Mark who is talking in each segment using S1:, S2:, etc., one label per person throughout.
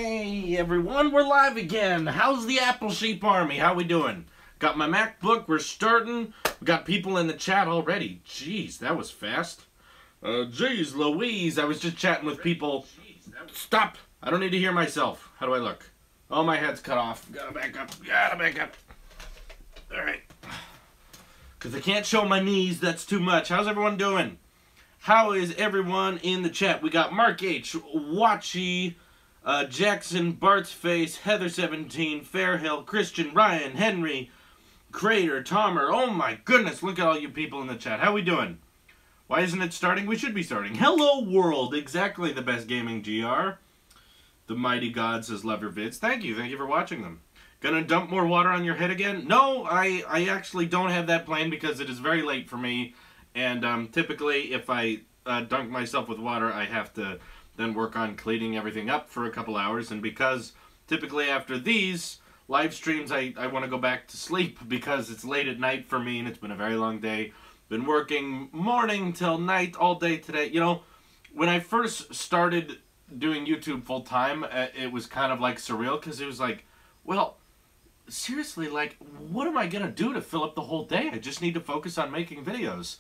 S1: Hey everyone, we're live again. How's the Apple Sheep Army? How we doing? Got my MacBook, we're starting. We got people in the chat already. Jeez, that was fast. Jeez Louise, I was just chatting with people. Stop! I don't need to hear myself. How do I look? Oh, my head's cut off. Gotta back up. Alright. Because I can't show my knees, that's too much. How's everyone doing? How is everyone in the chat? We got Mark H, Watchy, Jackson, Bart's Face, Heather17, Fairhill, Christian, Ryan, Henry, Crater, Tomer. Oh my goodness, look at all you people in the chat. How we doing? Why isn't it starting? We should be starting. Hello world, exactly the best gaming GR. The Mighty God says love your vids. Thank you for watching them. Gonna dump more water on your head again? No, I actually don't have that plan because it is very late for me. And typically, if I dunk myself with water, I have to then work on cleaning everything up for a couple hours. And because typically after these live streams, I want to go back to sleep because it's late at night for me and it's been a very long day. Been working morning till night all day today. You know, when I first started doing YouTube full time, it was kind of like surreal because it was like, well, seriously, like, what am I going to do to fill up the whole day? I just need to focus on making videos.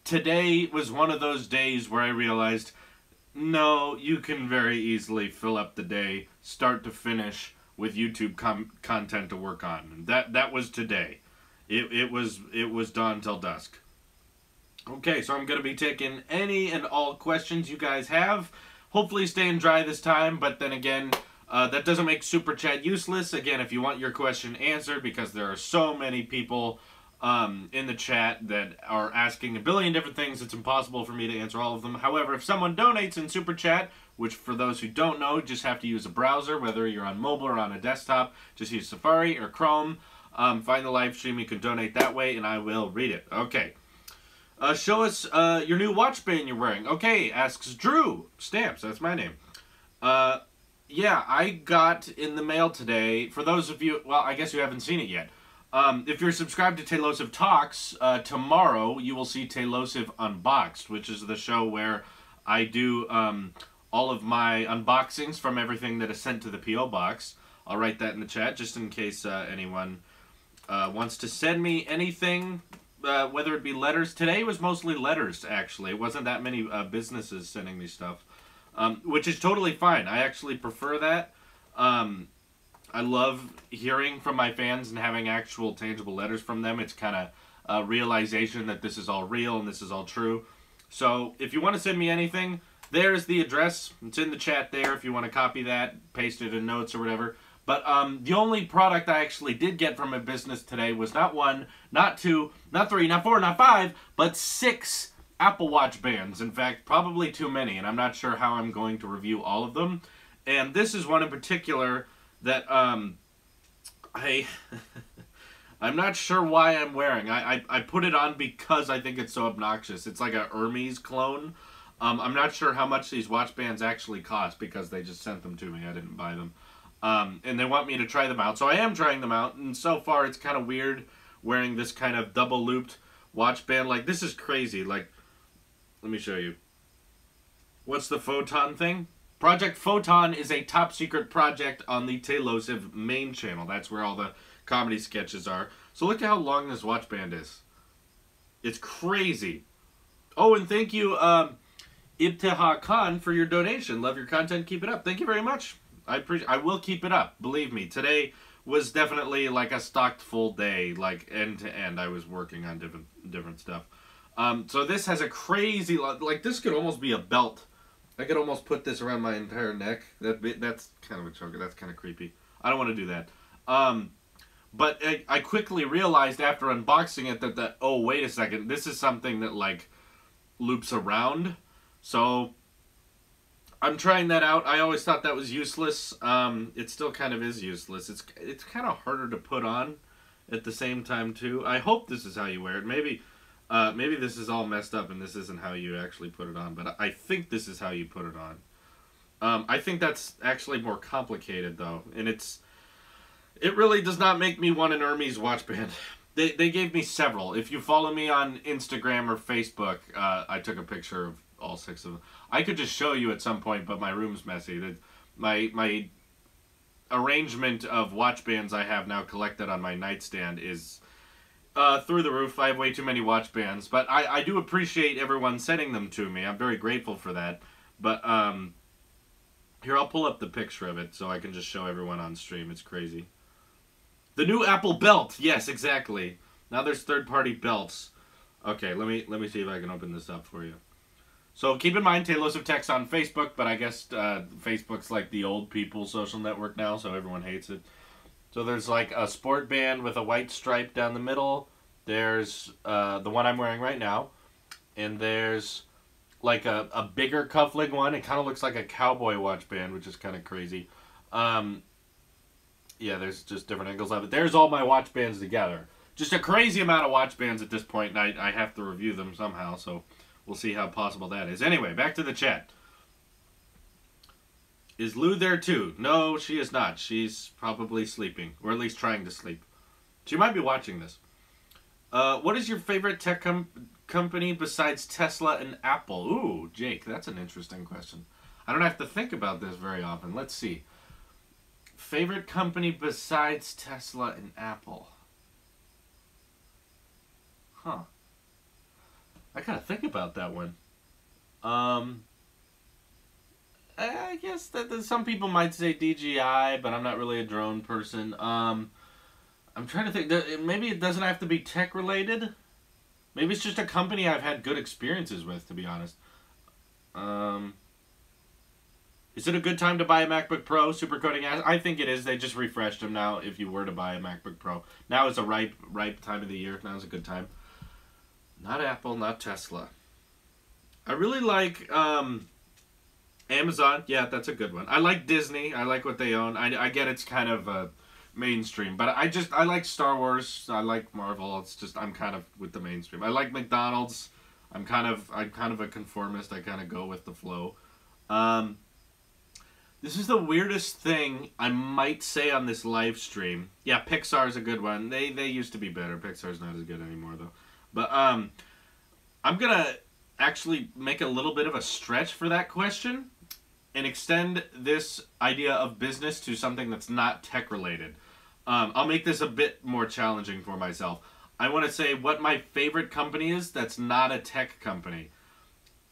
S1: Today was one of those days where I realized, no, you can very easily fill up the day, start to finish, with YouTube content to work on. That was today. It was dawn till dusk. Okay, so I'm going to be taking any and all questions you guys have. Hopefully staying dry this time, but then again, that doesn't make Super Chat useless. Again, if you want your question answered, because there are so many people in the chat that are asking a billion different things, it's impossible for me to answer all of them. However, if someone donates in Super Chat, which for those who don't know, just have to use a browser, whether you're on mobile or on a desktop, just use Safari or Chrome. Find the live stream, you can donate that way, and I will read it. Okay. Show us your new watch band you're wearing. Okay, asks Drew Stamps, that's my name. Yeah, I got in the mail today, for those of you, well, I guess you haven't seen it yet. If you're subscribed to Tailosive Talks, tomorrow you will see Tailosive Unboxed, which is the show where I do all of my unboxings from everything that is sent to the P.O. Box. I'll write that in the chat just in case anyone wants to send me anything, whether it be letters. Today was mostly letters, actually. It wasn't that many businesses sending me stuff, which is totally fine. I actually prefer that. I love hearing from my fans and having actual tangible letters from them. It's kind of a realization that this is all real and this is all true. So if you want to send me anything, there's the address. It's in the chat there if you want to copy that, paste it in notes or whatever. But the only product I actually did get from a business today was not one, not two, not three, not four, not five, but 6 Apple Watch bands. In fact, probably too many, and I'm not sure how I'm going to review all of them. And this is one in particular that I'm not sure why I'm wearing. I put it on because I think it's so obnoxious. It's like a Hermes clone. I'm not sure how much these watch bands actually cost because they just sent them to me. I didn't buy them. And they want me to try them out. So I am trying them out. And so far it's kind of weird wearing this kind of double looped watch band. Like, this is crazy. Like, let me show you. What's the Photon thing? Project Photon is a top secret project on the Tailosive main channel. That's where all the comedy sketches are. So look at how long this watch band is. It's crazy. Oh, and thank you, Ibtiha Khan, for your donation. Love your content. Keep it up. Thank you very much. I will keep it up. Believe me. Today was definitely like a stocked full day, like end to end. I was working on different stuff. So this has a crazy, like, this could almost be a belt. I could almost put this around my entire neck. That's kind of a choker. That's kind of creepy. I don't want to do that. But I quickly realized after unboxing it that oh, wait a second. This is something that, like, loops around. So I'm trying that out. I always thought that was useless. It still kind of is useless. It's kind of harder to put on at the same time, too. I hope this is how you wear it. Maybe this is all messed up and this isn't how you actually put it on, but I think this is how you put it on. I think that's actually more complicated, though, and it really does not make me want an Hermes watch band. They gave me several. If you follow me on Instagram or Facebook, I took a picture of all 6 of them. I could just show you at some point, but my room's messy. My arrangement of watch bands I have now collected on my nightstand is through the roof. I have way too many watch bands, but I do appreciate everyone sending them to me. I'm very grateful for that. But here, I'll pull up the picture of it so I can just show everyone on stream. It's crazy. The new Apple belt. Yes, exactly. Now there's third-party belts. Okay, let me see if I can open this up for you. So keep in mind, Tailosive Tech's on Facebook, but I guess Facebook's like the old people social network now, so everyone hates it. So there's like a sport band with a white stripe down the middle. There's the one I'm wearing right now. And there's like a bigger cuffling one. It kind of looks like a cowboy watch band, which is kind of crazy. Yeah, there's just different angles of it. There's all my watch bands together. Just a crazy amount of watch bands at this point, and I have to review them somehow, so we'll see how possible that is. Anyway, back to the chat. Is Lou there too? No, she is not. She's probably sleeping, or at least trying to sleep. She might be watching this. What is your favorite tech company besides Tesla and Apple? Ooh, Jake, that's an interesting question. I don't have to think about this very often. Let's see. Favorite company besides Tesla and Apple? Huh. I gotta think about that one. I guess that some people might say DJI, but I'm not really a drone person. I'm trying to think. Maybe it doesn't have to be tech related. Maybe it's just a company I've had good experiences with, to be honest. Is it a good time to buy a MacBook Pro? Supercoding asks. I think it is. They just refreshed them now if you were to buy a MacBook Pro. Now is a ripe time of the year. Now is a good time. Not Apple, not Tesla. I really like Amazon. Yeah, that's a good one. I like Disney. I like what they own. I get it's kind of mainstream, but I like Star Wars. I like Marvel. It's just I'm kind of with the mainstream. I like McDonald's. I'm kind of a conformist. I kind of go with the flow. This is the weirdest thing I might say on this live stream. Yeah, Pixar's a good one. They used to be better. Pixar's not as good anymore though. But I'm gonna actually make a little bit of a stretch for that question and extend this idea of business to something that's not tech related. I'll make this a bit more challenging for myself. I want to say what my favorite company is that's not a tech company.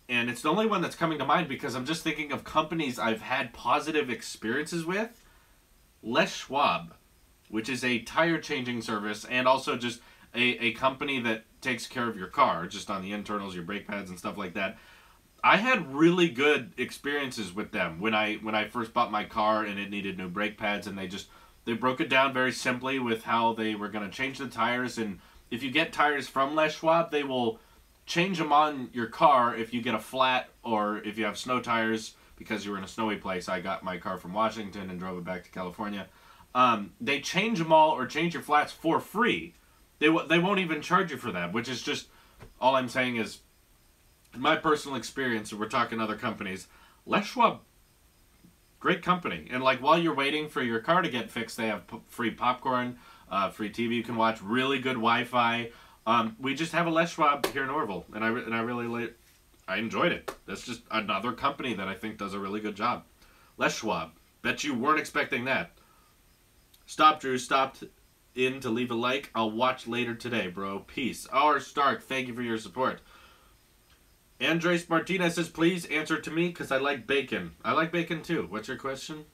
S1: And it's the only one that's coming to mind because I'm just thinking of companies I've had positive experiences with. Les Schwab, which is a tire changing service and also just a company that takes care of your car, just on the internals, your brake pads and stuff like that. I had really good experiences with them when I first bought my car and it needed new brake pads, and they broke it down very simply with how they were going to change the tires. And if you get tires from Les Schwab, they will change them on your car if you get a flat or if you have snow tires because you were in a snowy place. I got my car from Washington and drove it back to California. They change them all or change your flats for free. They won't even charge you for that, which is just, all I'm saying is, in my personal experience, we're talking other companies, Les Schwab, great company. And like while you're waiting for your car to get fixed, they have free popcorn, free TV you can watch, really good Wi-Fi. We just have a Les Schwab here in Orville, and I enjoyed it. That's just another company that I think does a really good job. Les Schwab. Bet you weren't expecting that. Stop, Drew. Stopped in to leave a like. I'll watch later today, bro. Peace. R. Stark, thank you for your support. Andres Martinez says, please answer to me because I like bacon. I like bacon too. What's your question?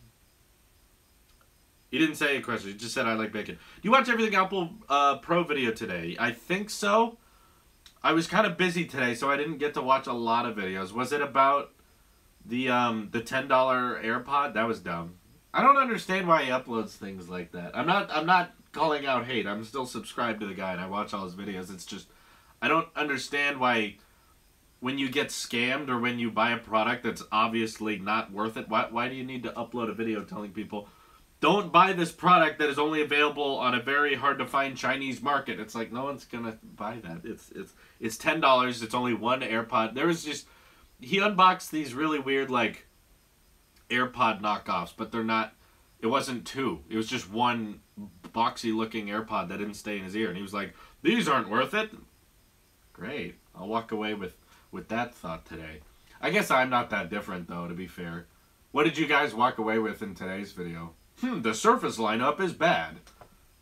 S1: He didn't say a question. He just said I like bacon. Do you watch everything Apple Pro video today? I think so. I was kind of busy today, so I didn't get to watch a lot of videos. Was it about the $10 AirPod? That was dumb. I don't understand why he uploads things like that. I'm not calling out hate. I'm still subscribed to the guy and I watch all his videos. It's just I don't understand why when you get scammed or when you buy a product that's obviously not worth it, why do you need to upload a video telling people don't buy this product that is only available on a very hard to find Chinese market? It's like no one's gonna buy that. It's $10. It's only one AirPod. There was just he unboxed these really weird like AirPod knockoffs, but they're not. It wasn't two. It was just one boxy looking AirPod that didn't stay in his ear, and he was like, "These aren't worth it." Great. I'll walk away with that thought today. I guess I'm not that different though. To be fair, what did you guys walk away with in today's video? the Surface lineup is bad.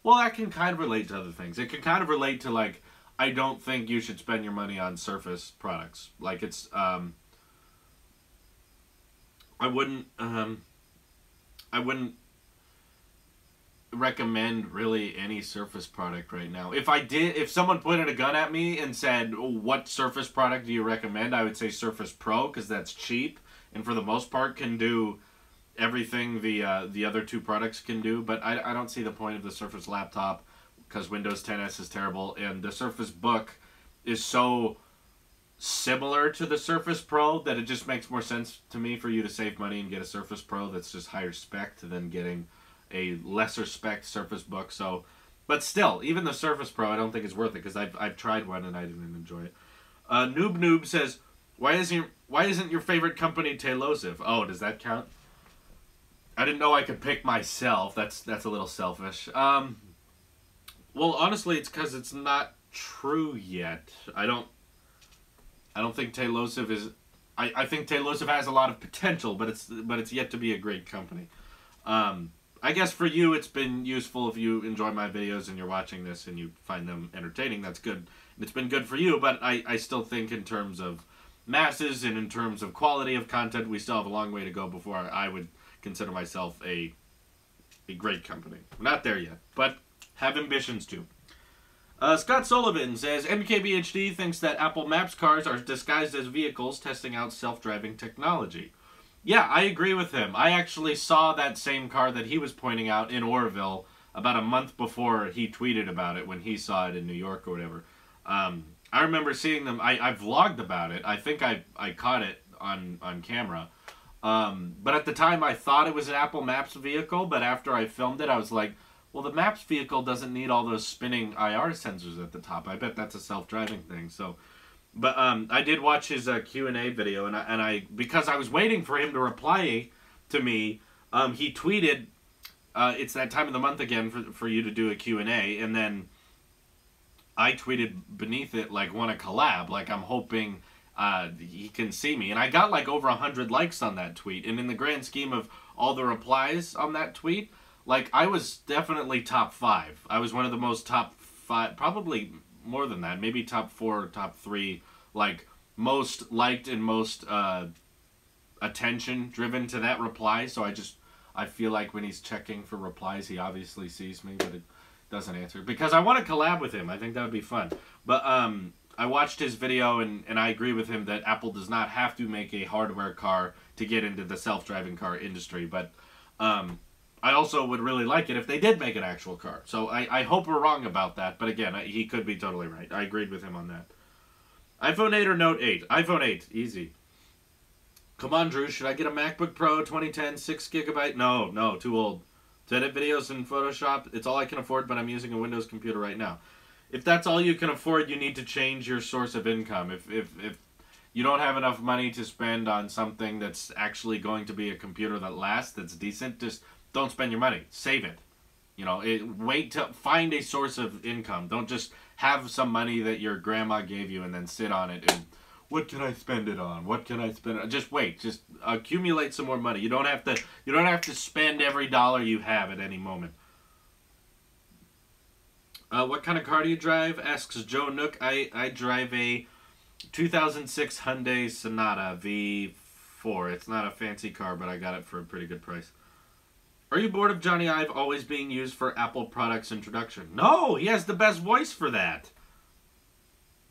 S1: Well, that can kind of relate to other things. It can kind of relate to, like, I don't think you should spend your money on Surface products. Like, it's, I wouldn't recommend really any Surface product right now. If someone pointed a gun at me and said, what Surface product do you recommend? I would say Surface Pro, because that's cheap and for the most part can do everything the other two products can do. But I don't see the point of the Surface laptop, because Windows 10s is terrible, and the Surface Book is so similar to the Surface Pro that it just makes more sense to me for you to save money and get a Surface Pro that's just higher spec than getting a lesser spec Surface Book. So, but still, even the Surface Pro, I don't think is worth it, because I've tried one and I didn't enjoy it. Noob says, why isn't your favorite company Tailosive? Oh, does that count? I didn't know I could pick myself. That's a little selfish. Well, honestly, it's because it's not true yet. I don't think Tailosive is. I think Tailosive has a lot of potential, but it's yet to be a great company. I guess for you, it's been useful if you enjoy my videos and you're watching this and you find them entertaining. That's good. It's been good for you, but I still think in terms of masses and in terms of quality of content, we still have a long way to go before I would consider myself a great company. We're not there yet, but have ambitions too. Scott Sullivan says, MKBHD thinks that Apple Maps cars are disguised as vehicles testing out self-driving technology. Yeah, I agree with him. I actually saw that same car that he was pointing out in Oroville about a month before he tweeted about it, when he saw it in New York or whatever. I remember seeing them. I vlogged about it. I think I caught it on camera. But at the time, I thought it was an Apple Maps vehicle, but after I filmed it, I was like, well, the Maps vehicle doesn't need all those spinning IR sensors at the top. I bet that's a self-driving thing. So, but I did watch his Q&A video, and I because I was waiting for him to reply to me, he tweeted, it's that time of the month again for you to do a Q&A, and then I tweeted beneath it, like, want to collab, like I'm hoping he can see me. And I got like over 100 likes on that tweet, and in the grand scheme of all the replies on that tweet, like, I was definitely top 5. I was one of the most top 5, probably more than that, maybe top 4 or top 3, like, most liked and most attention driven to that reply. So I feel like when he's checking for replies, he obviously sees me, but it doesn't answer, because I want to collab with him. I think that would be fun. But I watched his video, and I agree with him that Apple does not have to make a hardware car to get into the self-driving car industry. But I also would really like it if they did make an actual car. So I hope we're wrong about that. But again, he could be totally right. I agreed with him on that. iPhone 8 or Note 8? iPhone 8. Easy. Come on, Drew. Should I get a MacBook Pro 2010, 6 GB? No, too old. To edit videos in Photoshop, it's all I can afford, but I'm using a Windows computer right now. If that's all you can afford, you need to change your source of income. If you don't have enough money to spend on something that's actually going to be a computer that lasts, that's decent, just don't spend your money. Save it. You know, wait to find a source of income. Don't just have some money that your grandma gave you and then sit on it and, what can I spend it on? What can I spend it on? Just wait. Just accumulate some more money. You don't have to spend every dollar you have at any moment. What kind of car do you drive? Asks Joe Nook. I drive a 2006 Hyundai Sonata V4. It's not a fancy car, but I got it for a pretty good price. Are you bored of Johnny Ive always being used for Apple products introduction? No, he has the best voice for that.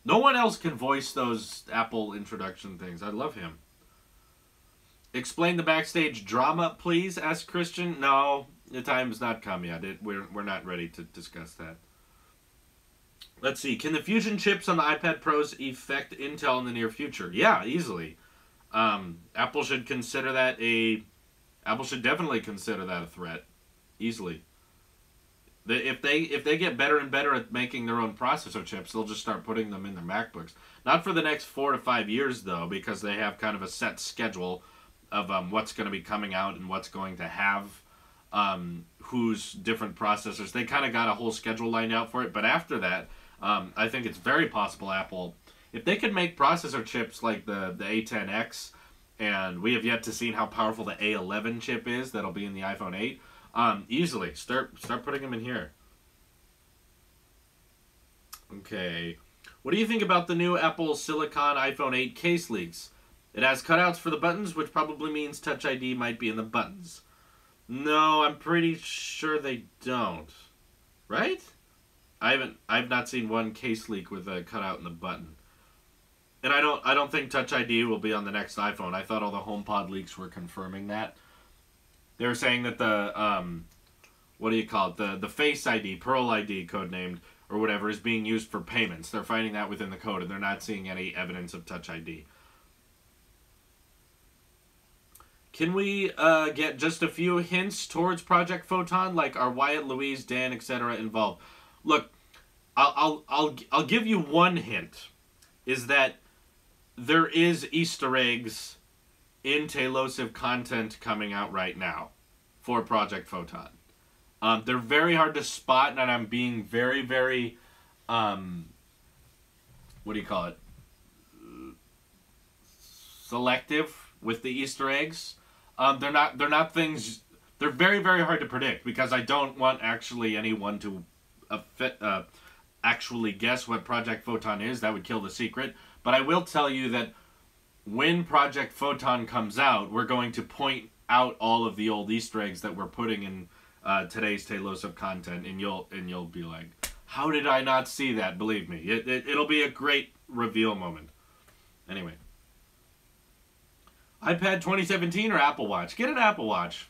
S1: No one else can voice those Apple introduction things. I love him. Explain the backstage drama, please, asked Christian. No, the time's not come yet. We're not ready to discuss that. Let's see. Can the Fusion chips on the iPad Pros affect Intel in the near future? Yeah, easily. Apple should consider that Apple should definitely consider that a threat. Easily. If they get better and better at making their own processor chips, they'll just start putting them in their MacBooks. Not for the next 4 to 5 years, though, because they have kind of a set schedule of what's going to be coming out and what's going to have whose different processors. They kind of got a whole schedule lined out for it. But after that, I think it's very possible Apple, if they could make processor chips like the A10X, and we have yet to see how powerful the A11 chip is that'll be in the iPhone 8, Easily. Start putting them in here. Okay. What do you think about the new Apple Silicon iPhone 8 case leaks? It has cutouts for the buttons, which probably means Touch ID might be in the buttons. No, I'm pretty sure they don't. Right? I've not seen one case leak with a cutout in the button. And I don't think Touch ID will be on the next iPhone. I thought all the HomePod leaks were confirming that. They were saying that the what do you call it? The Face ID, Pearl ID codenamed or whatever, is being used for payments. They're finding that within the code, and they're not seeing any evidence of Touch ID. Can we get just a few hints towards Project Photon, like are Wyatt, Louise, Dan, etc. involved? Look, I'll give you one hint, is that there is Easter eggs in Tailosive content coming out right now for Project Photon. They're very hard to spot, and I'm being very, very, what do you call it? Selective with the Easter eggs. They're not things. They're very, very hard to predict because I don't want actually anyone to actually guess what Project Photon is. That would kill the secret. But I will tell you that when Project Photon comes out, we're going to point out all of the old Easter eggs that we're putting in today's Tailosive content, and you'll be like, how did I not see that? Believe me, it'll be a great reveal moment. Anyway, iPad 2017 or Apple Watch? Get an Apple Watch.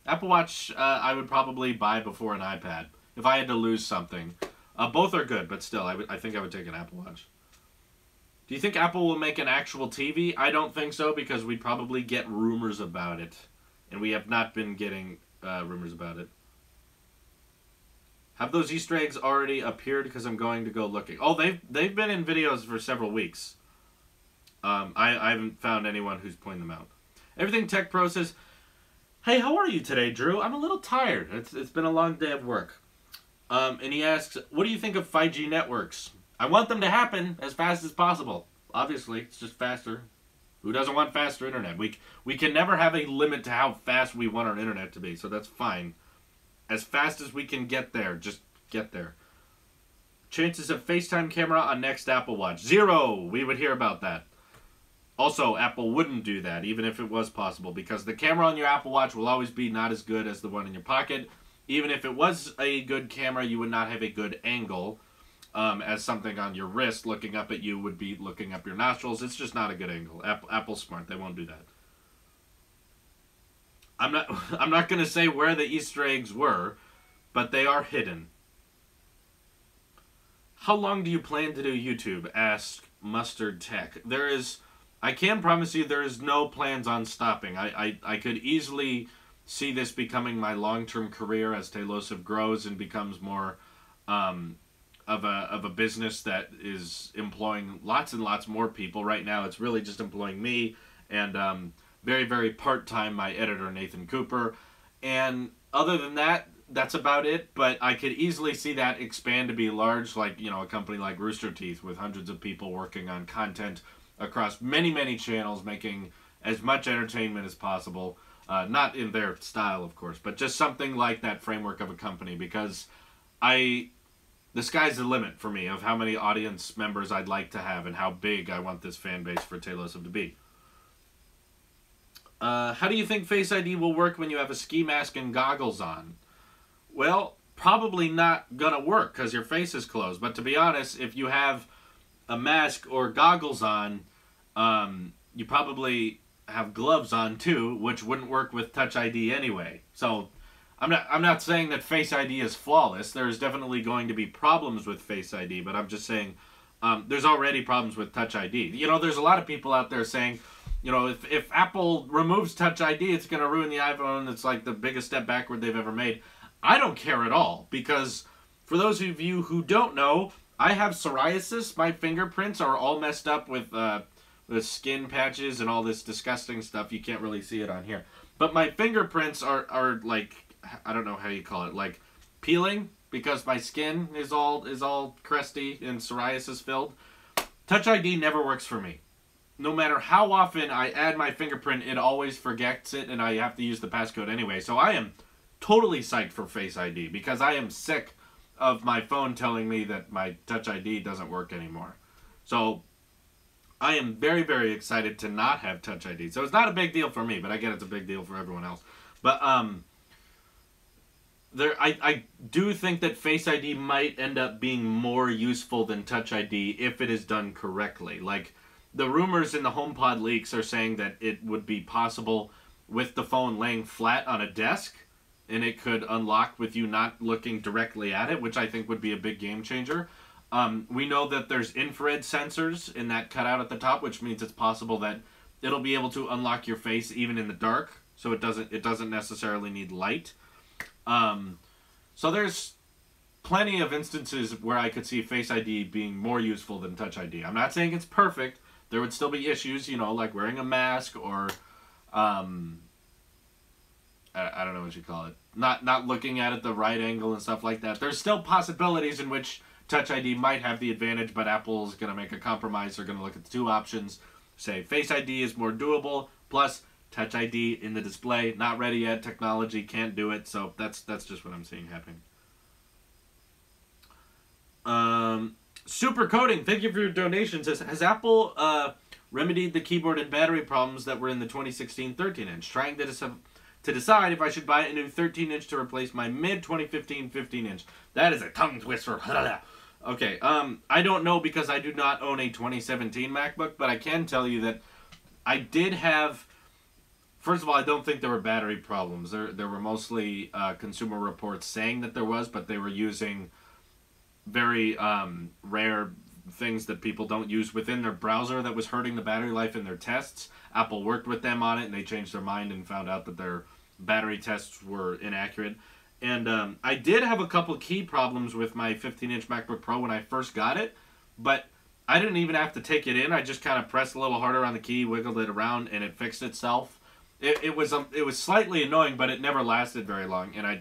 S1: Apple Watch I would probably buy before an iPad if I had to lose something. Both are good, but still, I think I would take an Apple Watch. Do you think Apple will make an actual TV? I don't think so, because we'd probably get rumors about it. And we have not been getting rumors about it. Have those Easter eggs already appeared? Because I'm going to go looking. Oh, they've been in videos for several weeks. I haven't found anyone who's pointing them out. Everything Tech Pro says, hey, how are you today, Drew? I'm a little tired. It's been a long day of work. And he asks, what do you think of 5G networks? I want them to happen as fast as possible. Obviously, it's just faster. Who doesn't want faster internet? We can never have a limit to how fast we want our internet to be, so that's fine. As fast as we can get there, just get there. Chances of FaceTime camera on next Apple Watch? 0! We would hear about that. Also, Apple wouldn't do that, even if it was possible, because the camera on your Apple Watch will always be not as good as the one in your pocket. Even if it was a good camera, you would not have a good angle. As something on your wrist looking up at you would be looking up your nostrils. It's just not a good angle. Apple's smart. They won't do that. I'm not going to say where the Easter eggs were, but they are hidden. How long do you plan to do YouTube? Asked Mustard Tech. I can promise you there is no plans on stopping. I could easily see this becoming my long-term career as Tailosive grows and becomes more of a business that is employing lots and lots more people. Right now it's really just employing me and very, very part-time my editor Nathan Cooper. And other than that, that's about it. But I could easily see that expand to be large, like, you know, a company like Rooster Teeth with hundreds of people working on content across many, many channels, making as much entertainment as possible. Not in their style, of course, but just something like that framework of a company, because the sky's the limit for me of how many audience members I'd like to have and how big I want this fan base for Tailosive to be. How do you think Face ID will work when you have a ski mask and goggles on? Well, probably not gonna work because your face is closed. But to be honest, if you have a mask or goggles on, you probably have gloves on too, which wouldn't work with Touch ID anyway. So I'm not saying that Face ID is flawless. There's definitely going to be problems with Face ID, but I'm just saying there's already problems with Touch ID. You know, there's a lot of people out there saying, you know, if Apple removes Touch ID, it's going to ruin the iPhone. It's like the biggest step backward they've ever made. I don't care at all, because for those of you who don't know, I have psoriasis. My fingerprints are all messed up with skin patches and all this disgusting stuff. You can't really see it on here. But my fingerprints are like, I don't know how you call it, like peeling, because my skin is all crusty and psoriasis filled. Touch ID never works for me. No matter how often I add my fingerprint, it always forgets it, and I have to use the passcode anyway. So I am totally psyched for Face ID because I am sick of my phone telling me that my Touch ID doesn't work anymore. So I am very, very excited to not have Touch ID. So it's not a big deal for me, but I get it's a big deal for everyone else. But I do think that Face ID might end up being more useful than Touch ID if it is done correctly. Like, the rumors in the HomePod leaks are saying that it would be possible with the phone laying flat on a desk, and it could unlock with you not looking directly at it, which I think would be a big game changer. We know that there's infrared sensors in that cutout at the top, which means it's possible that it'll be able to unlock your face even in the dark, so it doesn't necessarily need light. So there's plenty of instances where I could see Face ID being more useful than Touch ID. I'm not saying it's perfect. There would still be issues, you know, like wearing a mask or, I don't know what you call it, not looking at it the right angle and stuff like that. There's still possibilities in which Touch ID might have the advantage, but Apple's going to make a compromise. They're going to look at the two options, say Face ID is more doable, plus Touch ID in the display, not ready yet, technology can't do it, so that's just what I'm seeing happening. Super Coding, thank you for your donations. Has Apple remedied the keyboard and battery problems that were in the 2016 13-inch? Trying to decide if I should buy a new 13-inch to replace my mid-2015 15-inch. That is a tongue twister. Okay, I don't know because I do not own a 2017 MacBook, but I can tell you that I did have... First of all, I don't think there were battery problems. There were mostly Consumer Reports saying that there was, but they were using very rare things that people don't use within their browser that was hurting the battery life in their tests. Apple worked with them on it, and they changed their mind and found out that their battery tests were inaccurate. And I did have a couple key problems with my 15-inch MacBook Pro when I first got it, but I didn't even have to take it in. I just kind of pressed a little harder on the key, wiggled it around, and it fixed itself. It was slightly annoying, but it never lasted very long. And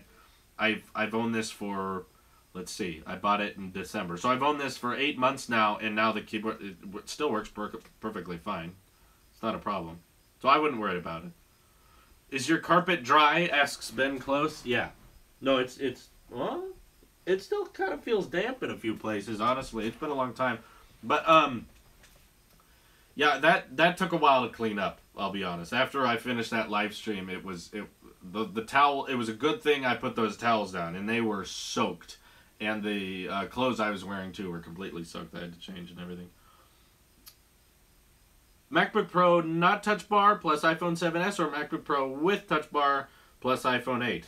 S1: I've owned this for, let's see, I bought it in December, so I've owned this for 8 months now, and now the keyboard it still works perfectly fine. It's not a problem, so I wouldn't worry about it. Is your carpet dry? Asks Ben Close. Yeah, no, it's well, it still kind of feels damp in a few places. Honestly, it's been a long time, but yeah, that took a while to clean up. I'll be honest. After I finished that live stream, the towel. It was a good thing I put those towels down, and they were soaked, and the clothes I was wearing too were completely soaked. I had to change and everything. MacBook Pro not Touch Bar plus iPhone 7s, or MacBook Pro with Touch Bar plus iPhone 8.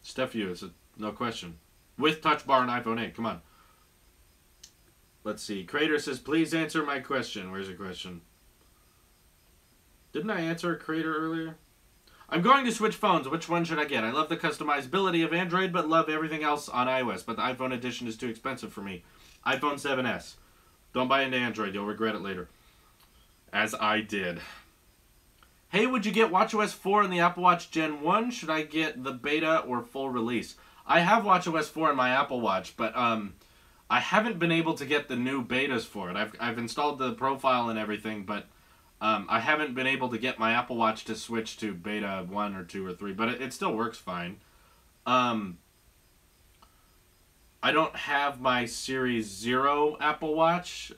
S1: Steph, no question. With Touch Bar and iPhone 8. Come on. Let's see. Crater says, please answer my question. Where's the question? Didn't I answer a Crater earlier? I'm going to switch phones. Which one should I get? I love the customizability of Android, but love everything else on iOS. But the iPhone edition is too expensive for me. iPhone 7s. Don't buy into Android. You'll regret it later. As I did. Hey, would you get watchOS 4 in the Apple Watch Gen 1? Should I get the beta or full release? I have watchOS 4 in my Apple Watch, but I haven't been able to get the new betas for it. I've installed the profile and everything, but I haven't been able to get my Apple Watch to switch to beta 1 or 2 or 3, but it still works fine. I don't have my Series 0 Apple Watch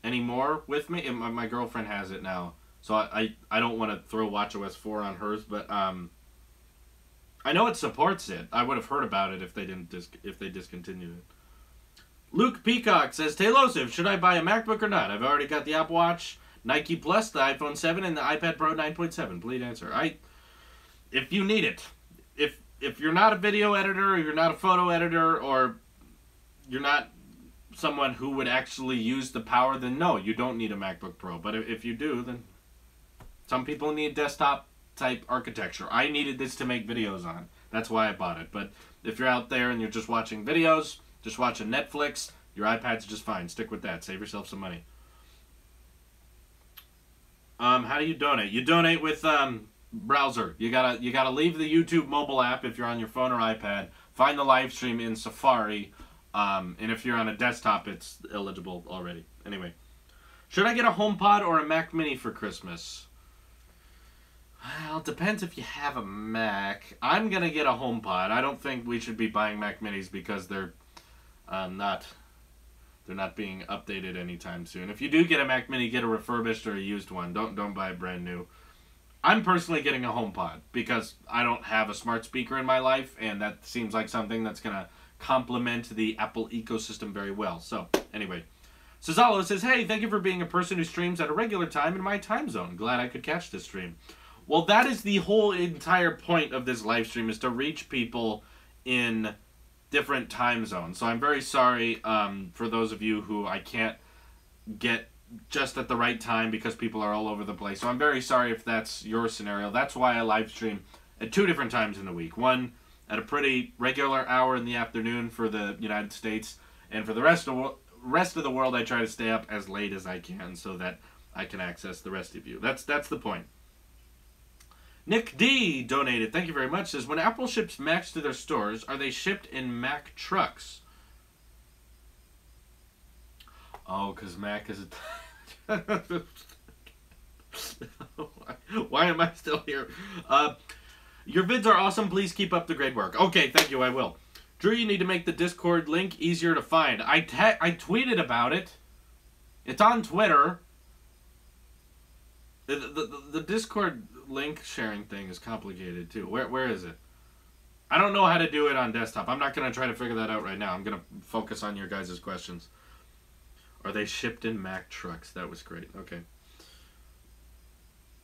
S1: anymore with me. My girlfriend has it now, so I don't want to throw watchOS 4 on hers, but I know it supports it. I would have heard about it if they discontinued it. Luke Peacock says, Tailosive, should I buy a MacBook or not? I've already got the Apple Watch, Nike Plus, the iPhone 7, and the iPad Pro 9.7. Please answer. If you need it. If you're not a video editor, or you're not a photo editor, or you're not someone who would actually use the power, then no, you don't need a MacBook Pro. But if you do, then some people need desktop type architecture. I needed this to make videos on. That's why I bought it. But if you're out there and you're just watching videos, just watching Netflix, your iPad's just fine. Stick with that. Save yourself some money. How do you donate? You donate with browser. You gotta leave the YouTube mobile app if you're on your phone or iPad. Find the live stream in Safari. And if you're on a desktop, it's eligible already. Anyway, should I get a HomePod or a Mac Mini for Christmas? Well, it depends if you have a Mac. I'm gonna get a HomePod. I don't think we should be buying Mac Minis because they're not being updated anytime soon. If you do get a Mac Mini, get a refurbished or a used one. Don't buy a brand new. I'm personally getting a HomePod because I don't have a smart speaker in my life, and that seems like something that's gonna complement the Apple ecosystem very well. So anyway, Cesalo says, "Hey, thank you for being a person who streams at a regular time in my time zone. Glad I could catch this stream." Well, that is the whole entire point of this live stream, is to reach people in different time zones. So I'm very sorry for those of you who I can't get just at the right time because people are all over the place. So I'm very sorry if that's your scenario. That's why I live stream at 2 different times in the week. One at a pretty regular hour in the afternoon for the United States, and for the rest of the world I try to stay up as late as I can so that I can access the rest of you. That's the point. Nick D donated, thank you very much, says, when Apple ships Macs to their stores, are they shipped in Mac trucks? Oh, because Mac is a... Why am I still here? Your vids are awesome. Please keep up the great work. Okay, thank you, I will. Drew, you need to make the Discord link easier to find. I tweeted about it. It's on Twitter. The Discord link sharing thing is complicated too. Where is it? I don't know how to do it on desktop. I'm not going to try to figure that out right now. I'm going to focus on your guys' questions. Are they shipped in Mac trucks? That was great. Okay.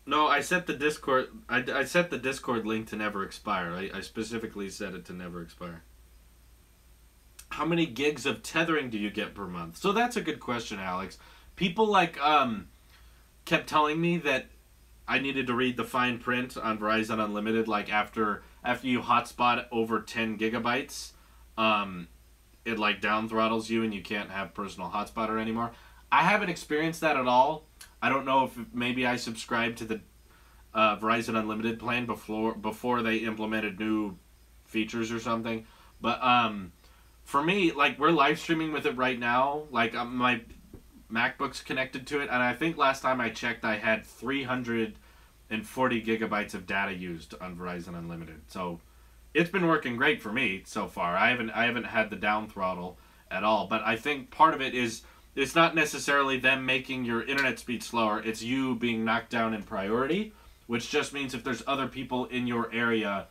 S1: No, I set the Discord. I set the Discord link to never expire. I specifically set it to never expire. How many gigs of tethering do you get per month? So that's a good question, Alex. People like kept telling me that I needed to read the fine print on Verizon Unlimited. Like after you hotspot over 10 gigabytes, it like down throttles you and you can't have personal hotspotter anymore. I haven't experienced that at all. I don't know if maybe I subscribed to the Verizon Unlimited plan before they implemented new features or something. But for me, like, we're live streaming with it right now. Like, my MacBook's connected to it, and I think last time I checked, I had 340 gigabytes of data used on Verizon Unlimited. So it's been working great for me so far. I haven't had the down throttle at all. But I think part of it is it's not necessarily them making your internet speed slower. It's you being knocked down in priority, which just means if there's other people in your area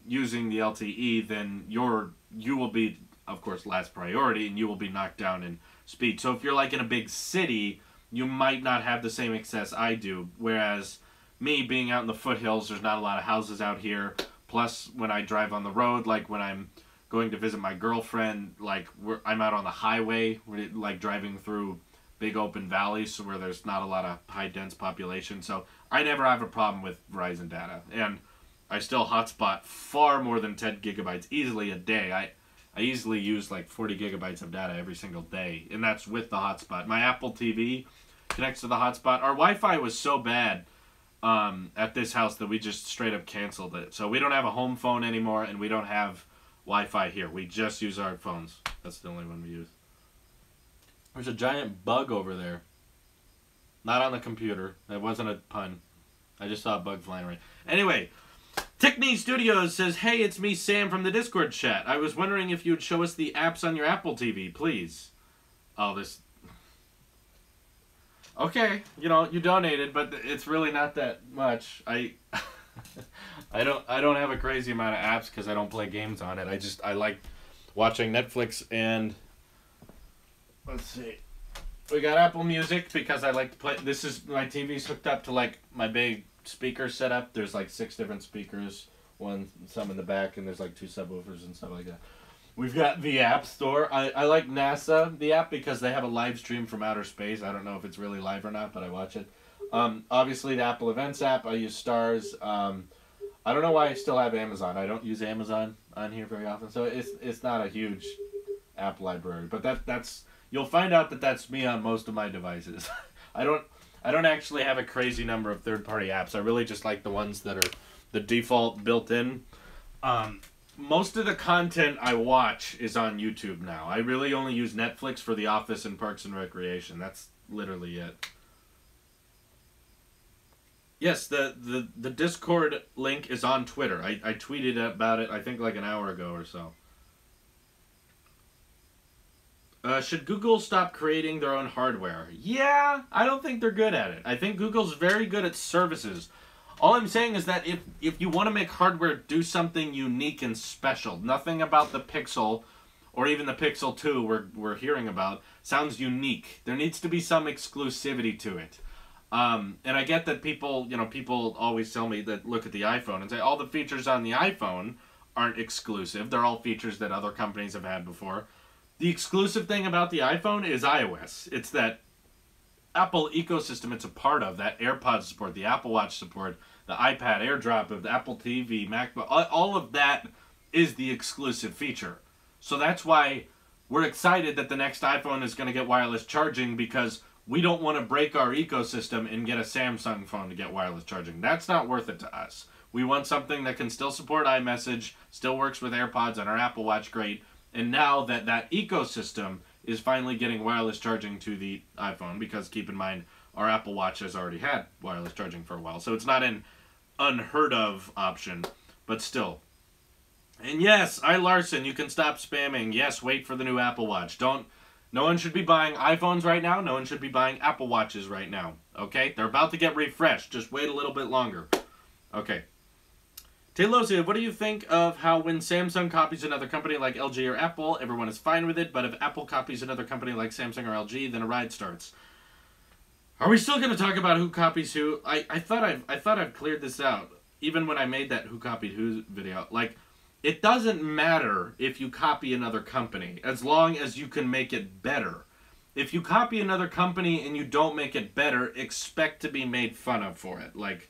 S1: using the LTE, then you will be, of course, last priority, and you will be knocked down in speed. So if you're like in a big city, you might not have the same access I do. Whereas me being out in the foothills, there's not a lot of houses out here. Plus, when I drive on the road, like when I'm going to visit my girlfriend, like I'm out on the highway, like driving through big open valleys where there's not a lot of high dense population. So I never have a problem with Verizon data, and I still hotspot far more than 10 gigabytes easily a day. I easily use like 40 gigabytes of data every single day, and that's with the hotspot. My Apple TV connects to the hotspot. Our Wi-Fi was so bad at this house that we just straight up canceled it. So we don't have a home phone anymore, and we don't have Wi-Fi here. We just use our phones. That's the only one we use. There's a giant bug over there. Not on the computer. That wasn't a pun. I just saw a bug flying around. Anyway, Tickney Studios says, hey, it's me, Sam, from the Discord chat. I was wondering if you would show us the apps on your Apple TV, please. Oh, this... Okay, you know, you donated, but it's really not that much. I don't have a crazy amount of apps because I don't play games on it. I like watching Netflix and... Let's see. We got Apple Music because I like to play... This is... My TV's hooked up to, like, my big speaker setup. There's, like, 6 different speakers. Some in the back, and there's, like, 2 subwoofers and stuff like that. We've got the App Store. I like NASA, the app, because they have a live stream from outer space. I don't know if it's really live or not, but I watch it. Obviously, the Apple Events app. I use Stars. I don't know why I still have Amazon. I don't use Amazon on here very often, so it's not a huge app library. But that's you'll find out that that's me on most of my devices. I don't actually have a crazy number of third-party apps. I really just like the ones that are the default built-in. Most of the content I watch is on YouTube now. I really only use Netflix for The Office and Parks and Recreation. That's literally it. Yes, the Discord link is on Twitter. I tweeted about it, I think, like an hour ago or so. Should Google stop creating their own hardware? Yeah, I don't think they're good at it. I think Google's very good at services. All I'm saying is that if you want to make hardware do something unique and special, nothing about the Pixel or even the Pixel 2 we're hearing about sounds unique. There needs to be some exclusivity to it. And I get that people always tell me that look at the iPhone and say all the features on the iPhone aren't exclusive. They're all features that other companies have had before. The exclusive thing about the iPhone is iOS. It's that Apple ecosystem it's a part of, that AirPods support, the Apple Watch support, the iPad, AirDrop, of the Apple TV, MacBook, all of that is the exclusive feature. So that's why we're excited that the next iPhone is going to get wireless charging, because we don't want to break our ecosystem and get a Samsung phone to get wireless charging. That's not worth it to us. We want something that can still support iMessage, still works with AirPods and our Apple Watch great, and now that ecosystem is finally getting wireless charging to the iPhone, because keep in mind, our Apple Watch has already had wireless charging for a while. So it's not an unheard of option, but still. And yes, Larson, you can stop spamming. Yes, wait for the new Apple Watch. No one should be buying iPhones right now. No one should be buying Apple Watches right now. Okay? They're about to get refreshed. Just wait a little bit longer. Okay. Tailosive, what do you think of how when Samsung copies another company like LG or Apple, everyone is fine with it, but if Apple copies another company like Samsung or LG, then a ride starts? Are we still going to talk about who copies who? I thought I've cleared this out, even when I made that who copied who video. Like, it doesn't matter if you copy another company, as long as you can make it better. If you copy another company and you don't make it better, expect to be made fun of for it. Like,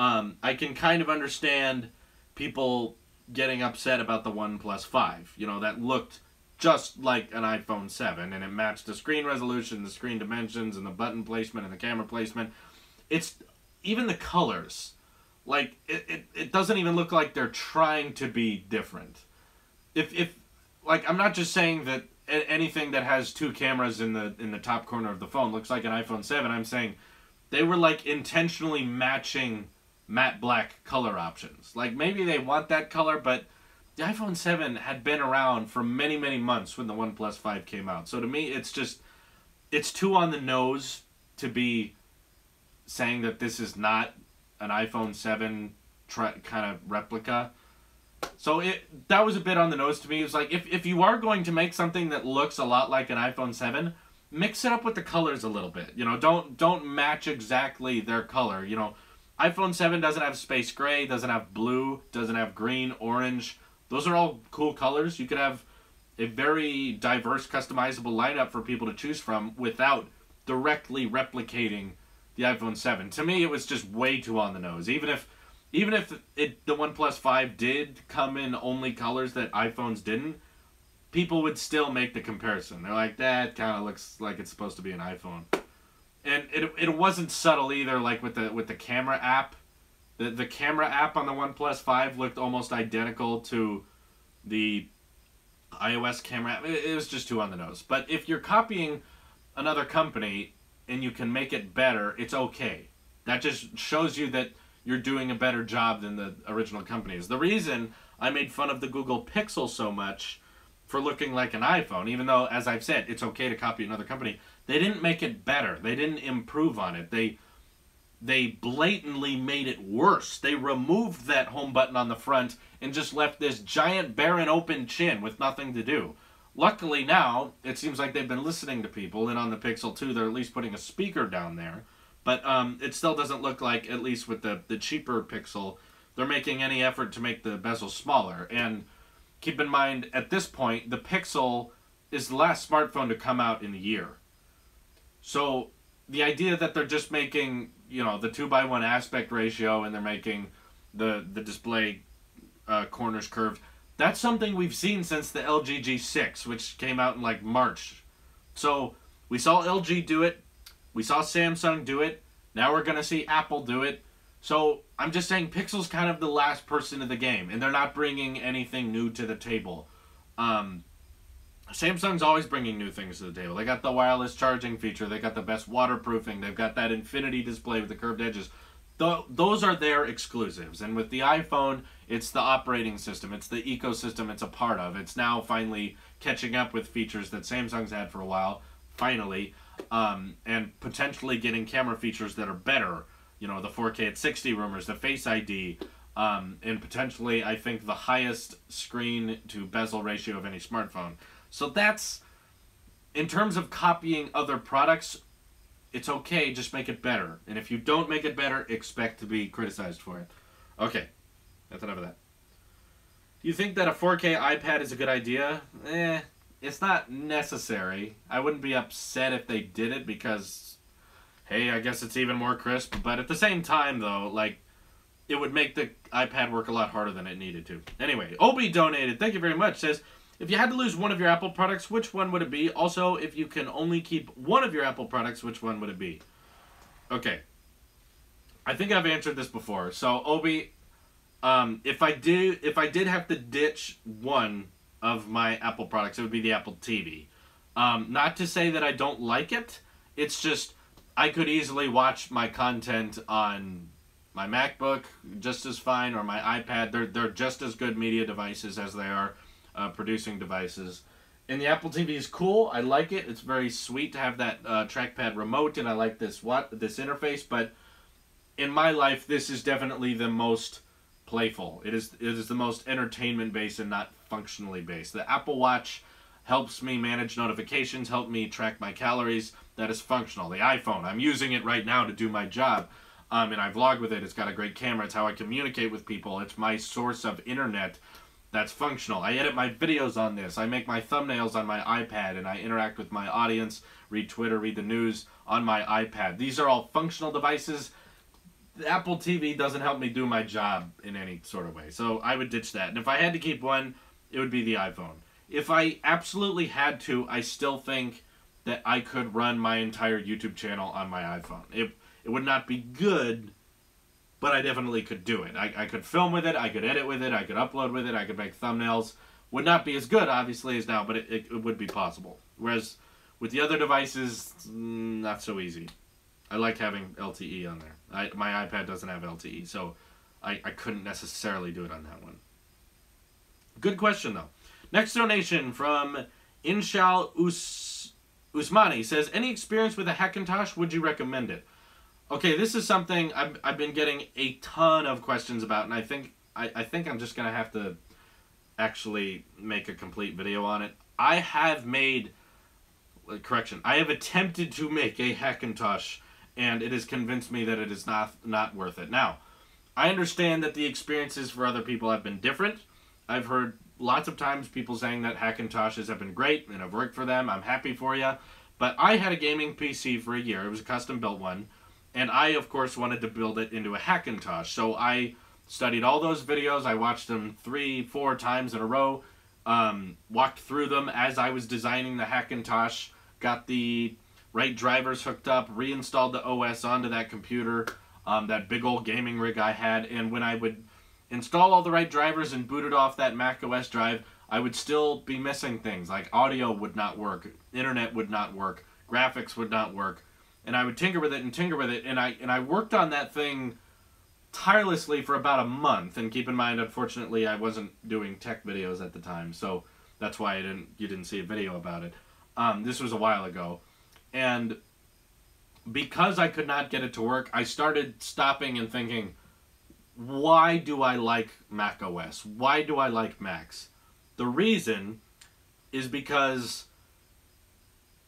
S1: I can kind of understand people getting upset about the OnePlus 5. You know, that looked just like an iPhone 7, and it matched the screen resolution, the screen dimensions, and the button placement, and the camera placement. It's, even the colors, like, it doesn't even look like they're trying to be different. Like, I'm not just saying that anything that has two cameras in the top corner of the phone looks like an iPhone 7. I'm saying they were, like, intentionally matching matte black color options. Like, maybe they want that color, but the iPhone 7 had been around for many, many months when the OnePlus 5 came out. So to me, it's too on the nose to be saying that this is not an iPhone 7 kind of replica. So that was a bit on the nose to me. It was like, if you are going to make something that looks a lot like an iPhone 7, mix it up with the colors a little bit. You know, don't match exactly their color. You know, iPhone 7 doesn't have space gray, doesn't have blue, doesn't have green, orange. Those are all cool colors. You could have a very diverse, customizable lineup for people to choose from without directly replicating the iPhone 7. To me, it was just way too on the nose. Even if the OnePlus 5 did come in only colors that iPhones didn't, people would still make the comparison. They're like, that kind of looks like it's supposed to be an iPhone. And it wasn't subtle either, like with the camera app. The camera app on the OnePlus 5 looked almost identical to the iOS camera app. It was just too on the nose. But if you're copying another company and you can make it better, it's okay. That just shows you that you're doing a better job than the original companies. The reason I made fun of the Google Pixel so much for looking like an iPhone, even though, as I've said, it's okay to copy another company, they didn't make it better. They didn't improve on it. They blatantly made it worse. They removed that home button on the front and just left this giant barren open chin with nothing to do. Luckily now, it seems like they've been listening to people, and on the Pixel 2 they're at least putting a speaker down there. But it still doesn't look like, at least with the cheaper Pixel, they're making any effort to make the bezel smaller. And keep in mind, at this point, the Pixel is the last smartphone to come out in a year. So the idea that they're just making, you know, the 2:1 aspect ratio and they're making the display corners curved, that's something we've seen since the LG G6, which came out in like March. So we saw LG do it. We saw Samsung do it. Now we're going to see Apple do it. So I'm just saying Pixel's kind of the last person in the game, and they're not bringing anything new to the table. Samsung's always bringing new things to the table. They got the wireless charging feature. They got the best waterproofing. They've got that infinity display with the curved edges. those are their exclusives. And with the iPhone, it's the operating system. It's the ecosystem it's a part of. It's now finally catching up with features that Samsung's had for a while, finally, and potentially getting camera features that are better. You know, the 4K at 60 rumors, the Face ID, and potentially, I think, the highest screen to bezel ratio of any smartphone. So that's, in terms of copying other products, it's okay, just make it better. And if you don't make it better, expect to be criticized for it. Okay, that's enough of that. Do you think that a 4K iPad is a good idea? It's not necessary. I wouldn't be upset if they did it because, hey, I guess it's even more crisp. But at the same time, though, like, it would make the iPad work a lot harder than it needed to. Anyway, Obi donated, thank you very much, says, if you had to lose one of your Apple products, which one would it be? Also, if you can only keep one of your Apple products, which one would it be? Okay. I think I've answered this before. So, Obi, if I did have to ditch one of my Apple products, it would be the Apple TV. Not to say that I don't like it. It's just I could easily watch my content on my MacBook just as fine, or my iPad. They're just as good media devices as they are producing devices. And the Apple TV is cool. I like it. It's very sweet to have that trackpad remote, and I like this interface. But in my life, this is definitely the most playful. It is the most entertainment based and not functionally based. The Apple Watch helps me manage notifications, help me track my calories. That is functional. The iPhone, I'm using it right now to do my job. And I vlog with it. It's got a great camera. It's how I communicate with people. It's my source of internet. That's functional. I edit my videos on this. I make my thumbnails on my iPad, and I interact with my audience, read Twitter, read the news on my iPad. These are all functional devices. The Apple TV doesn't help me do my job in any sort of way. So I would ditch that. And if I had to keep one, it would be the iPhone. If I absolutely had to, I still think that I could run my entire YouTube channel on my iPhone. It would not be good, but I definitely could do it. I could film with it, I could edit with it, I could upload with it, I could make thumbnails. Would not be as good, obviously, as now, but it would be possible. Whereas with the other devices, not so easy. I like having LTE on there. My iPad doesn't have LTE, so I couldn't necessarily do it on that one. Good question, though. Next donation from Inshal Usmani says, any experience with a Hackintosh, would you recommend it? Okay, this is something I've been getting a ton of questions about, and I think I'm just going to have to actually make a complete video on it. I have attempted to make a Hackintosh, and it has convinced me that it is not worth it. Now, I understand that the experiences for other people have been different. I've heard lots of times people saying that Hackintoshes have been great and have worked for them. I'm happy for you. But I had a gaming PC for a year. It was a custom-built one. And I, of course, wanted to build it into a Hackintosh. So I studied all those videos. I watched them 3-4 times in a row. Walked through them as I was designing the Hackintosh. Got the right drivers hooked up. Reinstalled the OS onto that computer. That big old gaming rig I had. And when I would install all the right drivers and boot it off that Mac OS drive, I would still be missing things. Like audio would not work. Internet would not work. Graphics would not work. And I would tinker with it and tinker with it, and I worked on that thing tirelessly for about a month. And keep in mind, unfortunately, I wasn't doing tech videos at the time, so that's why you didn't see a video about it. This was a while ago, and because I could not get it to work, I started stopping and thinking, why do I like Mac OS? Why do I like Macs? The reason is because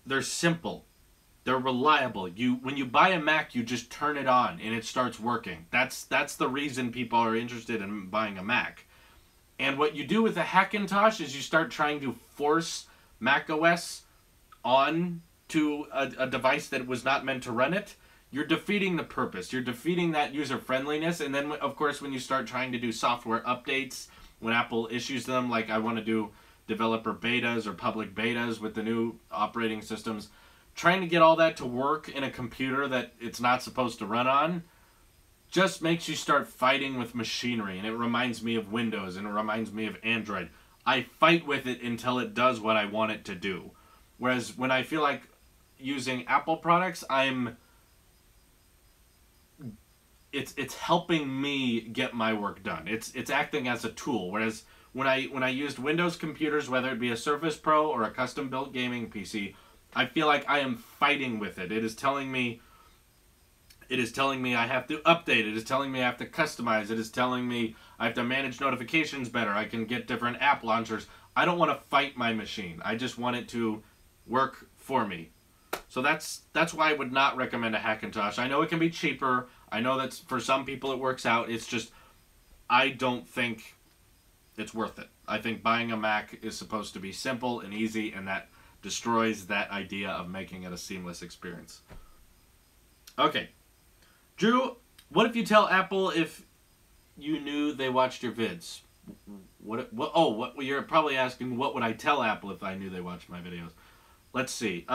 S1: they're simple. They're reliable. When you buy a Mac, you just turn it on and it starts working. That's the reason people are interested in buying a Mac. And what you do with a Hackintosh is you start trying to force Mac OS on to a device that was not meant to run it. You're defeating the purpose. You're defeating that user-friendliness. And then, of course, when you start trying to do software updates, when Apple issues them, like I want to do developer betas or public betas with the new operating systems, trying to get all that to work in a computer that it's not supposed to run on just makes you start fighting with machinery. And it reminds me of Windows, and it reminds me of Android. I fight with it until it does what I want it to do. Whereas when I feel like using Apple products, I'm it's helping me get my work done. It's acting as a tool. Whereas when I used Windows computers, whether it be a Surface Pro or a custom built gaming PC, I feel like I am fighting with it. It is telling me I have to update. It is telling me I have to customize. It is telling me I have to manage notifications better. I can get different app launchers. I don't want to fight my machine. I just want it to work for me. So that's why I would not recommend a Hackintosh. I know it can be cheaper. I know that for some people it works out. It's just, I don't think it's worth it. I think buying a Mac is supposed to be simple and easy, and that destroys that idea of making it a seamless experience. Okay. Drew, what if you tell Apple if you knew they watched your vids? What you're probably asking, what would I tell Apple if I knew they watched my videos? Let's see.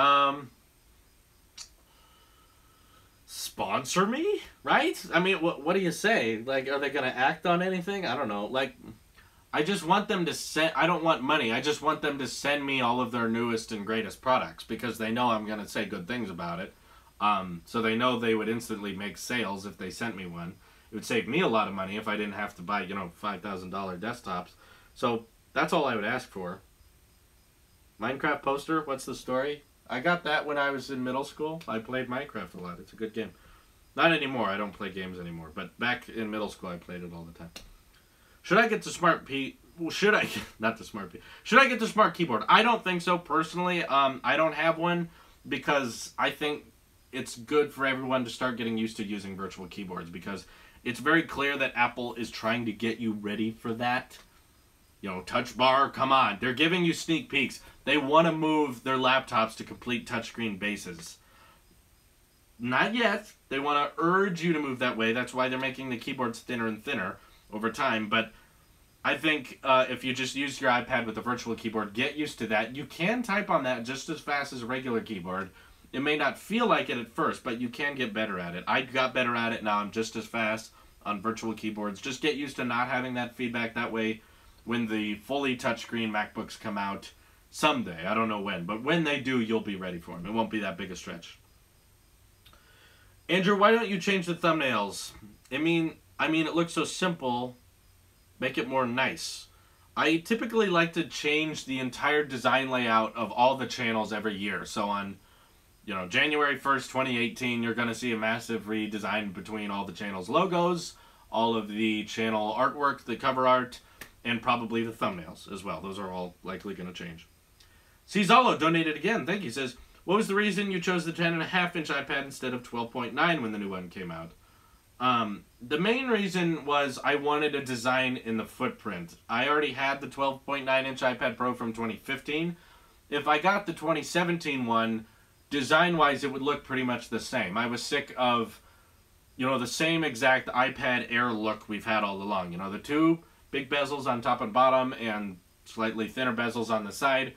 S1: Sponsor me, right? I mean, what do you say? Like, are they going to act on anything? I don't know. Like, I just want them to send, I don't want money. I just want them to send me all of their newest and greatest products because they know I'm going to say good things about it. So they know they would instantly make sales if they sent me one. It would save me a lot of money if I didn't have to buy, you know, $5,000 desktops. So that's all I would ask for. Minecraft poster, what's the story? I got that when I was in middle school. I played Minecraft a lot. It's a good game. Not anymore. I don't play games anymore. But back in middle school, I played it all the time. Should I get the smart P? Well, should I? Not the smart P. Should I get the smart keyboard? I don't think so personally. I don't have one because I think it's good for everyone to start getting used to using virtual keyboards because it's very clear that Apple is trying to get you ready for that. You know, Touch Bar, come on. They're giving you sneak peeks. They want to move their laptops to complete touchscreen bases. Not yet. They want to urge you to move that way. That's why they're making the keyboards thinner and thinner over time. But I think if you just use your iPad with a virtual keyboard, get used to that. You can type on that just as fast as a regular keyboard. It may not feel like it at first, but you can get better at it. I got better at it. Now I'm just as fast on virtual keyboards. Just get used to not having that feedback. That way, when the fully touchscreen MacBooks come out someday, I don't know when, but when they do, you'll be ready for them. It won't be that big a stretch. Andrew, why don't you change the thumbnails? I mean, it looks so simple. Make it more nice. I typically like to change the entire design layout of all the channels every year. So on, you know, January 1st, 2018, you're going to see a massive redesign between all the channels' logos, all of the channel artwork, the cover art, and probably the thumbnails as well. Those are all likely going to change. Cizalo donated again. Thank you. Says, what was the reason you chose the 10.5-inch iPad instead of 12.9 when the new one came out? The main reason was I wanted a design in the footprint. I already had the 12.9-inch iPad Pro from 2015. If I got the 2017 one, design-wise, it would look pretty much the same. I was sick of, you know, the same exact iPad Air look we've had all along. You know, the two big bezels on top and bottom and slightly thinner bezels on the side.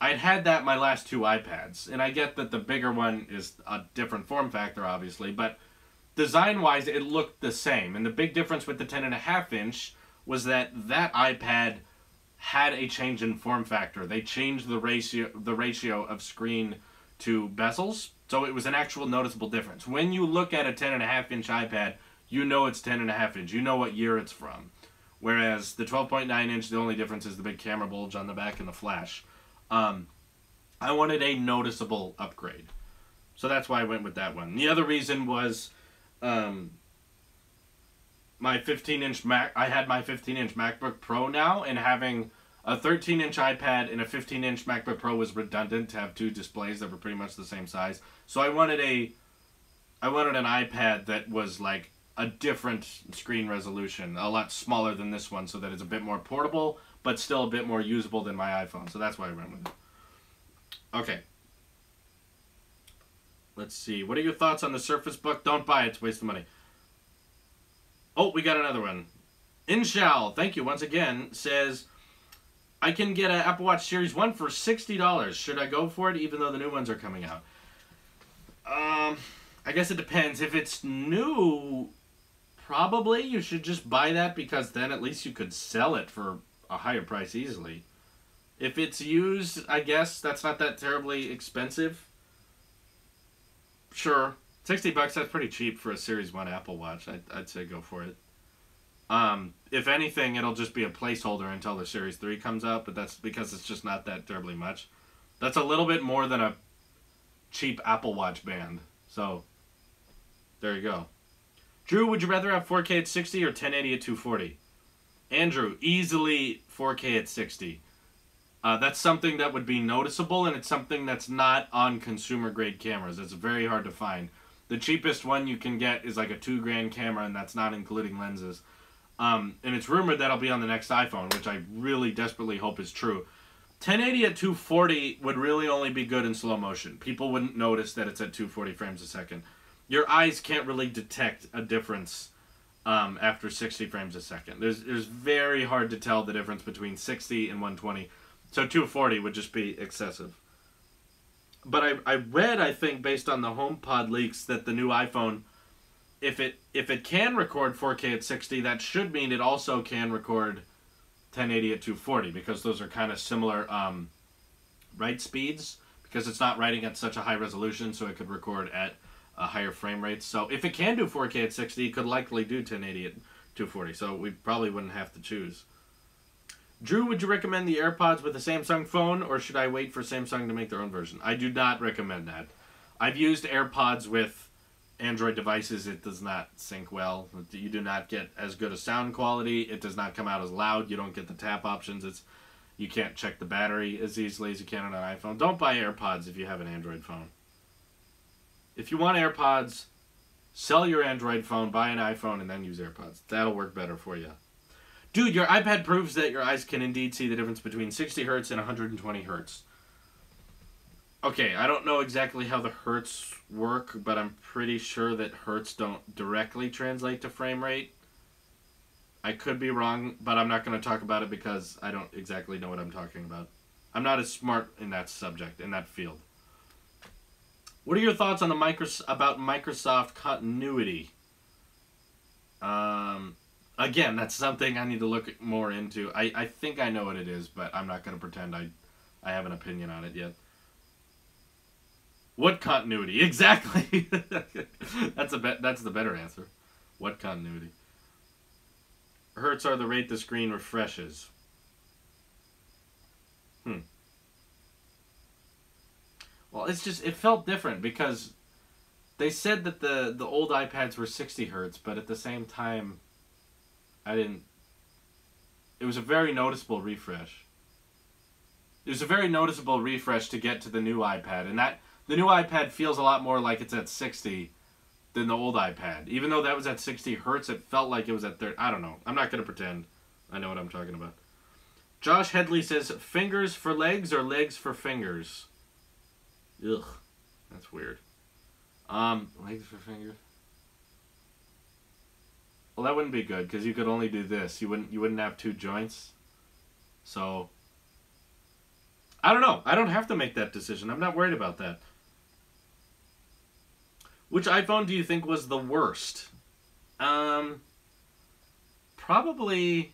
S1: I'd had that my last two iPads, and I get that the bigger one is a different form factor, obviously, but design-wise, it looked the same. And the big difference with the 10.5-inch was that iPad had a change in form factor. They changed the ratio of screen to bezels, so it was an actual noticeable difference. When you look at a 10.5-inch iPad, you know it's 10.5-inch. You know what year it's from. Whereas the 12.9-inch, the only difference is the big camera bulge on the back and the flash. I wanted a noticeable upgrade. So that's why I went with that one. The other reason was my 15-inch Mac. I had my 15-inch MacBook Pro now, and having a 13-inch iPad and a 15-inch MacBook Pro was redundant to have two displays that were pretty much the same size. So I wanted an iPad that was like a different screen resolution, a lot smaller than this one, so that it's a bit more portable, but still a bit more usable than my iPhone. So that's why I went with it. Okay. Let's see. What are your thoughts on the Surface Book? Don't buy it. It's a waste of money. Oh, we got another one. Inshal, thank you once again, says, I can get an Apple Watch Series 1 for $60. Should I go for it even though the new ones are coming out? I guess it depends. If it's new, probably you should just buy that because then at least you could sell it for a higher price easily. If it's used, I guess that's not that terribly expensive. Sure, $60, that's pretty cheap for a Series 1 Apple Watch. I'd say go for it. If anything, it'll just be a placeholder until the Series 3 comes out, but that's because it's just not that terribly much. That's a little bit more than a cheap Apple Watch band. So, there you go. Drew, would you rather have 4K at 60 or 1080 at 240? Andrew, easily 4K at 60. That's something that would be noticeable, and it's something that's not on consumer-grade cameras. It's very hard to find. The cheapest one you can get is like a $2,000 camera, and that's not including lenses. And it's rumored that'll be on the next iPhone, which I really desperately hope is true. 1080 at 240 would really only be good in slow motion. People wouldn't notice that it's at 240 frames a second. Your eyes can't really detect a difference after 60 frames a second. There's very hard to tell the difference between 60 and 120. So 240 would just be excessive. But I read, I think, based on the HomePod leaks, that the new iPhone, if it can record 4K at 60, that should mean it also can record 1080 at 240, because those are kind of similar write speeds, because it's not writing at such a high resolution, so it could record at higher frame rates. So if it can do 4K at 60, it could likely do 1080 at 240, so we probably wouldn't have to choose. Drew, would you recommend the AirPods with a Samsung phone, or should I wait for Samsung to make their own version? I do not recommend that. I've used AirPods with Android devices. It does not sync well. You do not get as good a sound quality. It does not come out as loud. You don't get the tap options. You can't check the battery as easily as you can on an iPhone. Don't buy AirPods if you have an Android phone. If you want AirPods, sell your Android phone, buy an iPhone, and then use AirPods. That'll work better for you. Dude, your iPad proves that your eyes can indeed see the difference between 60 hertz and 120 hertz. Okay, I don't know exactly how the hertz work, but I'm pretty sure that hertz don't directly translate to frame rate. I could be wrong, but I'm not going to talk about it because I don't exactly know what I'm talking about. I'm not as smart in that subject, in that field. What are your thoughts on about Microsoft continuity? Again, that's something I need to look more into. I think I know what it is, but I'm not going to pretend I have an opinion on it yet. What continuity? Exactly. That's the better answer. What continuity? Hertz are the rate the screen refreshes. Well, it felt different because they said that the old iPads were 60 hertz, but at the same time, it was a very noticeable refresh. It was a very noticeable refresh to get to the new iPad, and the new iPad feels a lot more like it's at 60 than the old iPad. Even though that was at 60 hertz, it felt like it was at 30. I don't know. I'm not going to pretend I know what I'm talking about. Josh Headley says, fingers for legs or legs for fingers? Ugh, that's weird. Legs for fingers? Well, that wouldn't be good because you could only do this. You wouldn't have two joints. So I don't know. I don't have to make that decision. I'm not worried about that. Which iPhone do you think was the worst? Probably.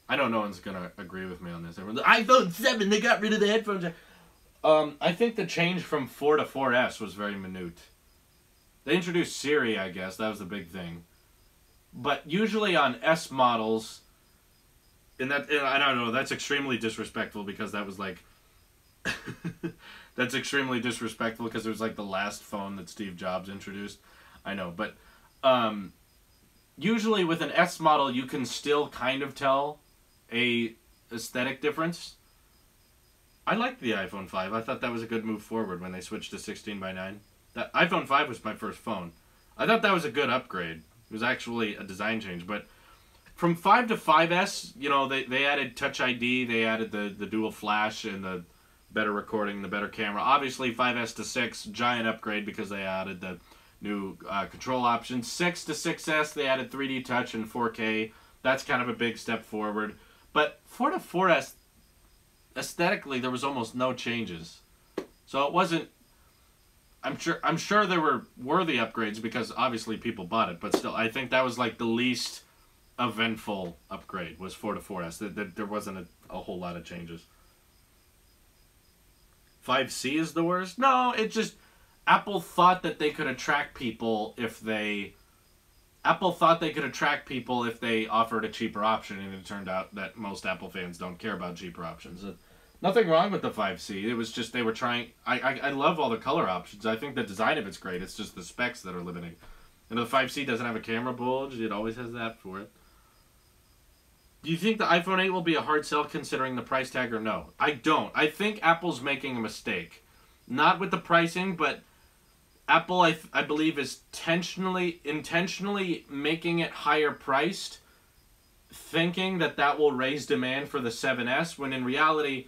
S1: I know no one's gonna agree with me on this. Everyone, the iPhone 7, they got rid of the headphones. I think the change from 4 to 4S was very minute. They introduced Siri, I guess. That was the big thing. But usually on S models, and I don't know, that's extremely disrespectful because that was like, that's extremely disrespectful because it was like the last phone that Steve Jobs introduced. I know, but usually with an S model, you can still kind of tell a aesthetic difference. I liked the iPhone 5. I thought that was a good move forward when they switched to 16:9. That iPhone 5 was my first phone. I thought that was a good upgrade. It was actually a design change, but from 5 to 5S, you know, they added Touch ID, they added the dual flash and the better recording, the better camera. Obviously, 5S to 6, giant upgrade because they added the new control options. 6 to 6S, they added 3D touch and 4K. That's kind of a big step forward. But 4 to 4S, aesthetically, there was almost no changes. So it wasn't. I'm sure there were worthy upgrades because obviously people bought it, but still, I think that was like the least eventful upgrade was 4 to 4S. There wasn't a whole lot of changes. 5C is the worst? No, it just, Apple thought that they could attract people if they offered a cheaper option, and it turned out that most Apple fans don't care about cheaper options. Nothing wrong with the 5C. It was just they were trying. I love all the color options. I think the design of it's great. It's just the specs that are limiting. And the 5C doesn't have a camera bulge. It always has that for it. Do you think the iPhone 8 will be a hard sell considering the price tag or no? I don't. I think Apple's making a mistake. Not with the pricing, but Apple, I believe, is intentionally making it higher priced, thinking that will raise demand for the 7S, when in reality,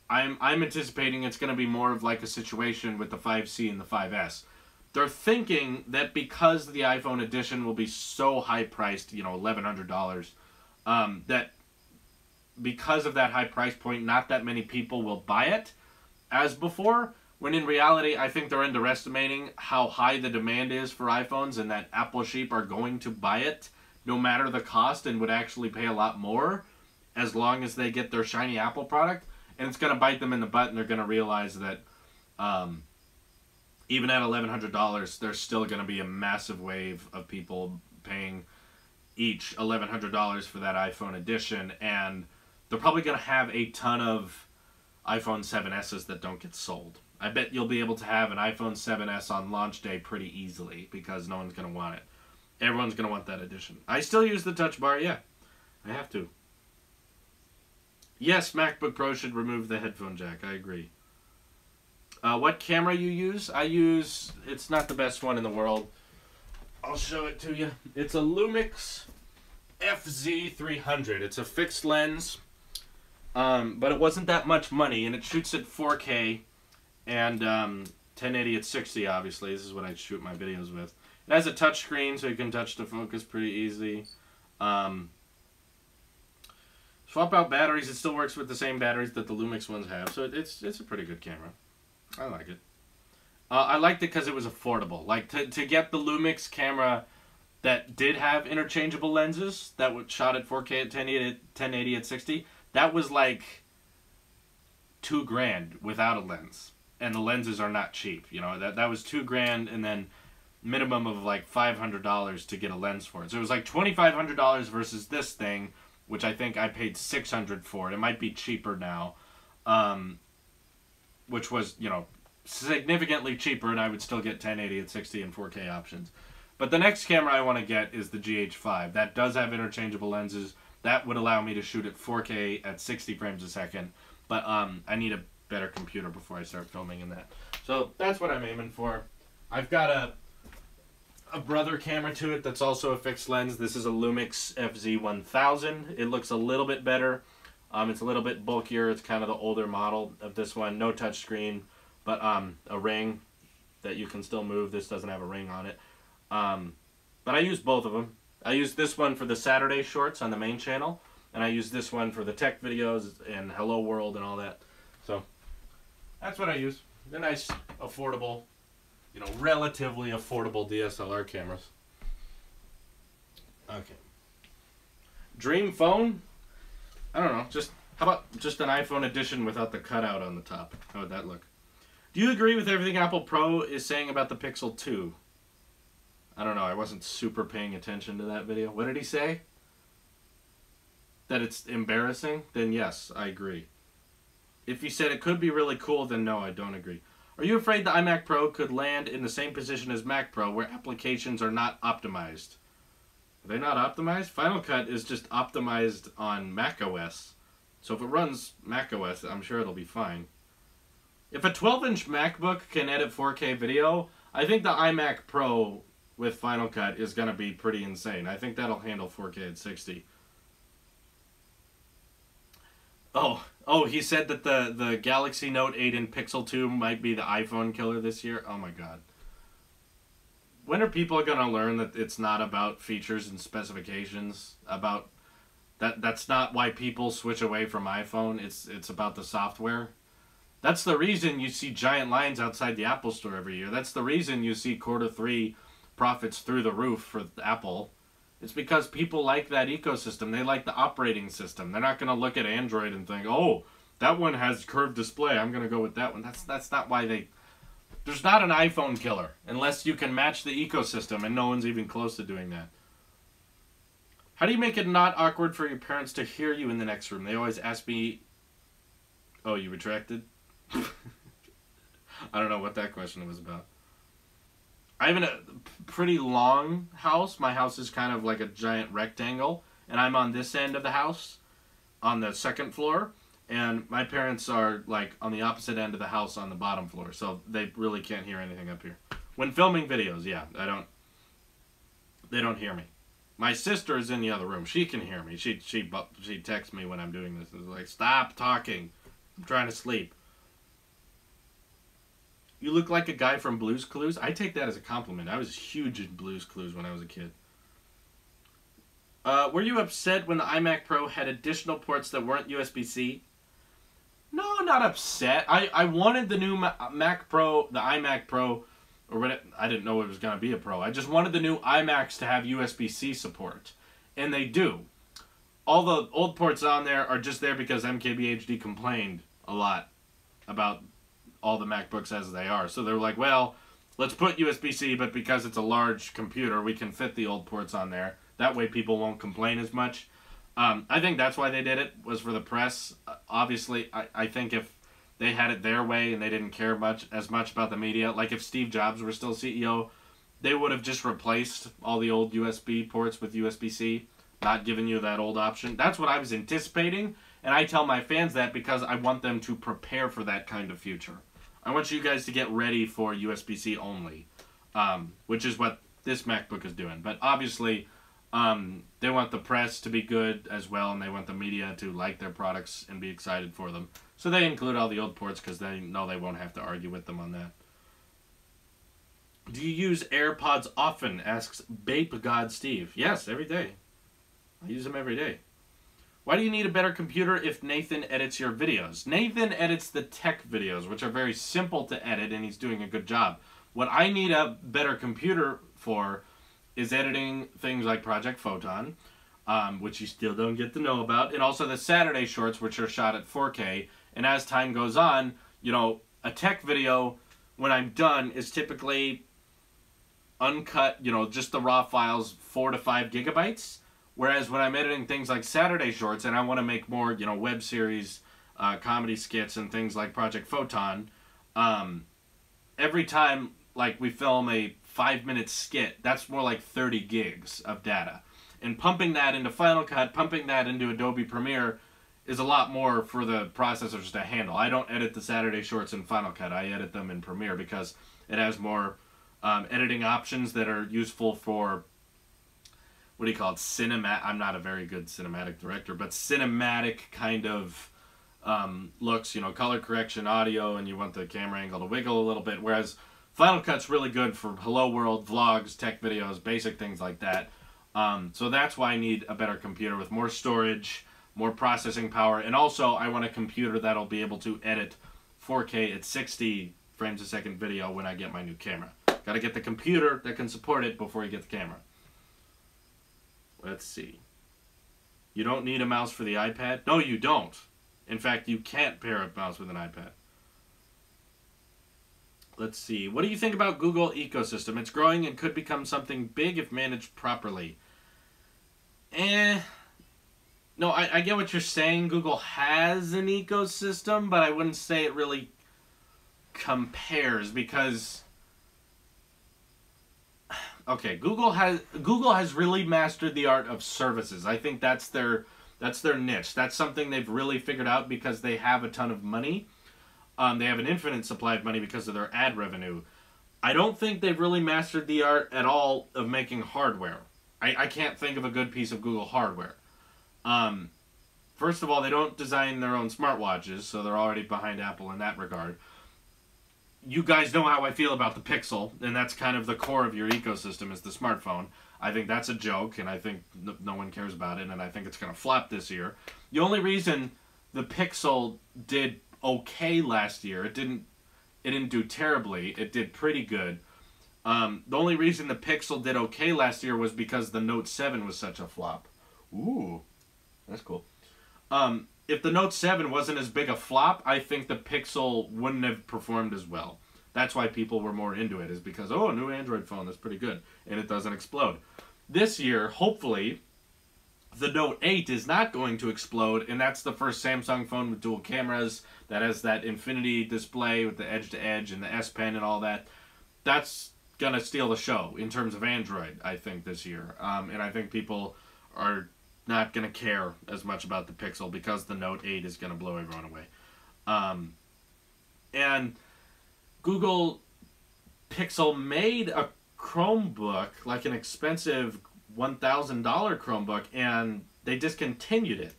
S1: I'm anticipating it's going to be more of like a situation with the 5C and the 5S. They're thinking that because the iPhone edition will be so high priced, you know, $1,100, that because of that high price point, not that many people will buy it as before, when in reality, I think they're underestimating how high the demand is for iPhones, and that Apple sheep are going to buy it no matter the cost and would actually pay a lot more as long as they get their shiny Apple product. And it's going to bite them in the butt, and they're going to realize that even at $1,100, there's still going to be a massive wave of people paying each $1,100 for that iPhone edition, and they're probably going to have a ton of iPhone 7Ss that don't get sold. I bet you'll be able to have an iPhone 7S on launch day pretty easily because no one's going to want it. Everyone's going to want that edition. I still use the Touch Bar, yeah. I have to. Yes, MacBook Pro should remove the headphone jack. I agree. What camera you use? It's not the best one in the world. I'll show it to you. It's a Lumix FZ300. It's a fixed lens, but it wasn't that much money, and it shoots at 4K and 1080 at 60, obviously. This is what I shoot my videos with. It has a touch screen, so you can touch the focus pretty easy. Swap out batteries. It still works with the same batteries that the Lumix ones have, so it's a pretty good camera. I like it. I liked it because it was affordable. Like, to get the Lumix camera that did have interchangeable lenses that would shot at 4K at 1080 at 60, that was like $2,000 without a lens. And the lenses are not cheap. You know, that was $2,000, and then minimum of like $500 to get a lens for it. So it was like $2,500 versus this thing, which I think I paid $600 for. It might be cheaper now. Which was, you know, significantly cheaper, and I would still get 1080 at 60 and 4K options. But the next camera I want to get is the GH5. That does have interchangeable lenses. That would allow me to shoot at 4K at 60 frames a second. But I need a better computer before I start filming in that. So that's what I'm aiming for. I've got a brother camera to it that's also a fixed lens. This is a Lumix FZ1000. It looks a little bit better. It's a little bit bulkier. It's kind of the older model of this one. No touch screen, but a ring that you can still move. This doesn't have a ring on it. But I use both of them. I use this one for the Saturday shorts on the main channel, and I use this one for the tech videos and Hello World and all that. So that's what I use. They're nice, affordable, you know, relatively affordable DSLR cameras. Okay. Dream phone? I don't know. How about just an iPhone edition without the cutout on the top? How would that look? Do you agree with everything Apple Pro is saying about the Pixel 2? I don't know. I wasn't super paying attention to that video. What did he say? That it's embarrassing? Then yes, I agree. If he said it could be really cool, then no, I don't agree. Are you afraid the iMac Pro could land in the same position as Mac Pro where applications are not optimized? Are they not optimized? Final Cut is just optimized on Mac OS. So if it runs Mac OS, I'm sure it'll be fine. If a 12-inch MacBook can edit 4K video, I think the iMac Pro with Final Cut is going to be pretty insane. I think that'll handle 4K at 60. Oh, he said that the Galaxy Note 8 and Pixel 2 might be the iPhone killer this year. Oh my god. When are people going to learn that it's not about features and specifications? About that's not why people switch away from iPhone. It's about the software. That's the reason you see giant lines outside the Apple Store every year. That's the reason you see Q3 profits through the roof for Apple. It's because people like that ecosystem. They like the operating system. They're not going to look at Android and think, oh, that one has curved display. I'm going to go with that one. That's not why they... There's not an iPhone killer unless you can match the ecosystem, and no one's even close to doing that. How do you make it not awkward for your parents to hear you in the next room? They always ask me... Oh, you retracted? I don't know what that question was about. I have a pretty long house. My house is kind of like a giant rectangle, and I'm on this end of the house, on the second floor, and my parents are like on the opposite end of the house on the bottom floor, so they really can't hear anything up here. When filming videos, yeah, they don't hear me. My sister is in the other room. She can hear me. She texts me when I'm doing this. It's like, stop talking. I'm trying to sleep. You look like a guy from Blue's Clues. I take that as a compliment. I was huge in Blue's Clues when I was a kid. Were you upset when the iMac Pro had additional ports that weren't USB-C? No, not upset. I wanted the new Mac Pro, the iMac Pro, or what I didn't know it was going to be a Pro. I just wanted the new iMacs to have USB-C support. And they do. All the old ports on there are just there because MKBHD complained a lot about all the MacBooks as they are. So they're like, well, let's put USB-C, but because it's a large computer, we can fit the old ports on there. That way people won't complain as much. I think that's why they did it, was for the press. Obviously, I think if they had it their way and they didn't care as much about the media, like if Steve Jobs were still CEO, they would have just replaced all the old USB ports with USB-C, not giving you that old option. That's what I was anticipating, and I tell my fans that because I want them to prepare for that kind of future. I want you guys to get ready for USB-C only, which is what this MacBook is doing. But obviously, they want the press to be good as well, and they want the media to like their products and be excited for them. So they include all the old ports because they know they won't have to argue with them on that. Do you use AirPods often? Asks Bape God Steve. Yes, every day. I use them every day. Why do you need a better computer if Nathan edits your videos? Nathan edits the tech videos, which are very simple to edit, and he's doing a good job. What I need a better computer for is editing things like Project Photon, which you still don't get to know about, and also the Saturday shorts, which are shot at 4K. And as time goes on, you know, a tech video, when I'm done, is typically uncut, you know, just the raw files, 4 to 5 gigabytes. Whereas when I'm editing things like Saturday shorts and I want to make more, you know, web series, comedy skits and things like Project Photon, every time, like, we film a 5-minute skit, that's more like 30 gigs of data. And pumping that into Final Cut, pumping that into Adobe Premiere is a lot more for the processors to handle. I don't edit the Saturday shorts in Final Cut. I edit them in Premiere because it has more editing options that are useful for, what do you call it, I'm not a very good cinematic director, but cinematic kind of looks, you know, color correction, audio, and you want the camera angle to wiggle a little bit, whereas Final Cut's really good for Hello World, vlogs, tech videos, basic things like that. So that's why I need a better computer with more storage, more processing power, and also I want a computer that'll be able to edit 4K at 60 frames a second video when I get my new camera. Gotta get the computer that can support it before you get the camera. Let's see. You don't need a mouse for the iPad? No, you don't. In fact, you can't pair a mouse with an iPad. Let's see. What do you think about Google ecosystem? It's growing and could become something big if managed properly. No, I get what you're saying. Google has an ecosystem, but I wouldn't say it really compares because... Okay, Google has really mastered the art of services. I think that's their niche. That's something they've really figured out because they have a ton of money. They have an infinite supply of money because of their ad revenue. I don't think they've really mastered the art at all of making hardware. I can't think of a good piece of Google hardware. First of all, they don't design their own smartwatches, so they're already behind Apple in that regard. You guys know how I feel about the Pixel, and that's kind of the core of your ecosystem is the smartphone. I think that's a joke, and I think no one cares about it, and I think it's going to flop this year. The only reason the Pixel did okay last year, it didn't do terribly, it did pretty good. The only reason the Pixel did okay last year was because the Note 7 was such a flop. Ooh, that's cool. If the Note 7 wasn't as big a flop, I think the Pixel wouldn't have performed as well. That's why people were more into it, is because, oh, a new Android phone, that's pretty good, and it doesn't explode. This year, hopefully, the Note 8 is not going to explode, and that's the first Samsung phone with dual cameras that has that infinity display with the edge-to-edge and the S Pen and all that. That's going to steal the show in terms of Android, I think, this year. And I think people are not going to care as much about the Pixel because the Note 8 is going to blow everyone away. And Google Pixel made a Chromebook, like an expensive $1,000 Chromebook, and they discontinued it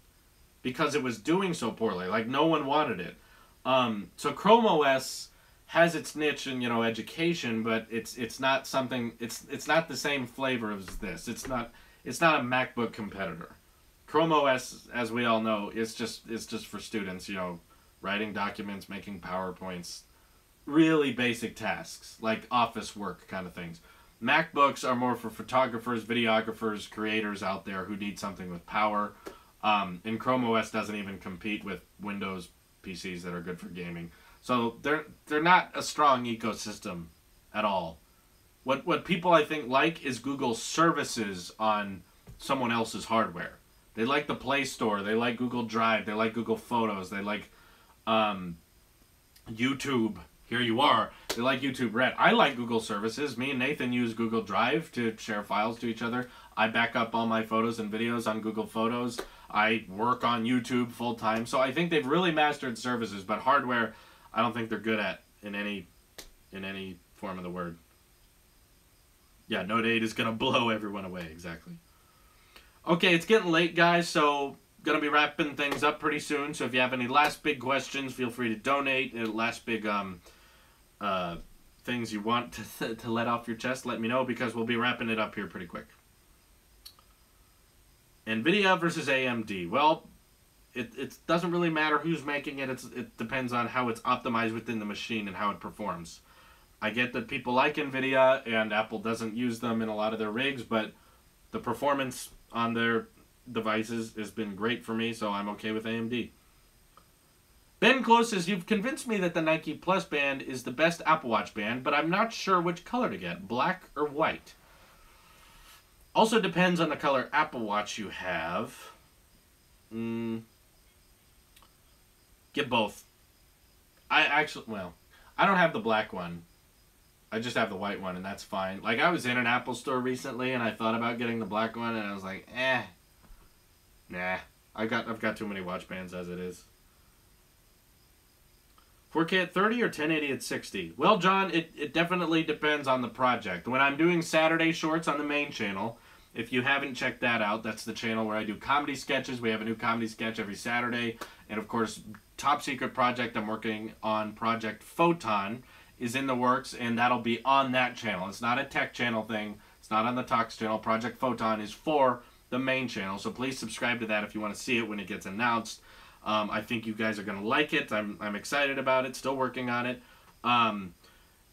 S1: because it was doing so poorly. Like, no one wanted it. So Chrome OS has its niche in, education, but it's not something, it's not the same flavor as this. It's not a MacBook competitor. Chrome OS, as we all know, is just for students, writing documents, making PowerPoints, really basic tasks, like office work kind of things. MacBooks are more for photographers, videographers, creators out there who need something with power. And Chrome OS doesn't even compete with Windows PCs that are good for gaming. So they're not a strong ecosystem at all. What people, I think, like is Google's services on someone else's hardware. They like the Play Store. They like Google Drive. They like Google Photos. They like YouTube. Here you are. They like YouTube Red. I like Google services. Me and Nathan use Google Drive to share files to each other. I back up all my photos and videos on Google Photos. I work on YouTube full time. So I think they've really mastered services, but hardware, I don't think they're good at in any form of the word. Yeah, Note 8 is going to blow everyone away, exactly. Okay, it's getting late, guys, so going to be wrapping things up pretty soon. So if you have any last big questions, feel free to donate. Last big things you want to let off your chest, let me know, because we'll be wrapping it up here pretty quick. NVIDIA versus AMD. Well, it doesn't really matter who's making it. It depends on how it's optimized within the machine and how it performs. I get that people like NVIDIA and Apple doesn't use them in a lot of their rigs, but the performance on their devices has been great for me, so I'm okay with AMD. Ben Close says, you've convinced me that the Nike Plus band is the best Apple Watch band, but I'm not sure which color to get, black or white. Also depends on the color Apple Watch you have. Get both. I don't have the black one. I just have the white one, and that's fine. Like, I was in an Apple store recently, and I thought about getting the black one, and I was like, nah. I've got too many watch bands as it is. 4K at 30 or 1080 at 60? Well, John, it definitely depends on the project. When I'm doing Saturday shorts on the main channel, if you haven't checked that out, that's the channel where I do comedy sketches. We have a new comedy sketch every Saturday. And, of course, top secret project I'm working on, Project Photon, is in the works, and that'll be on that channel. It's not a tech channel thing. It's not on the Talks channel. Project Photon is for the main channel, so please subscribe to that if you want to see it when it gets announced. I think you guys are going to like it. I'm excited about it. Still working on it. And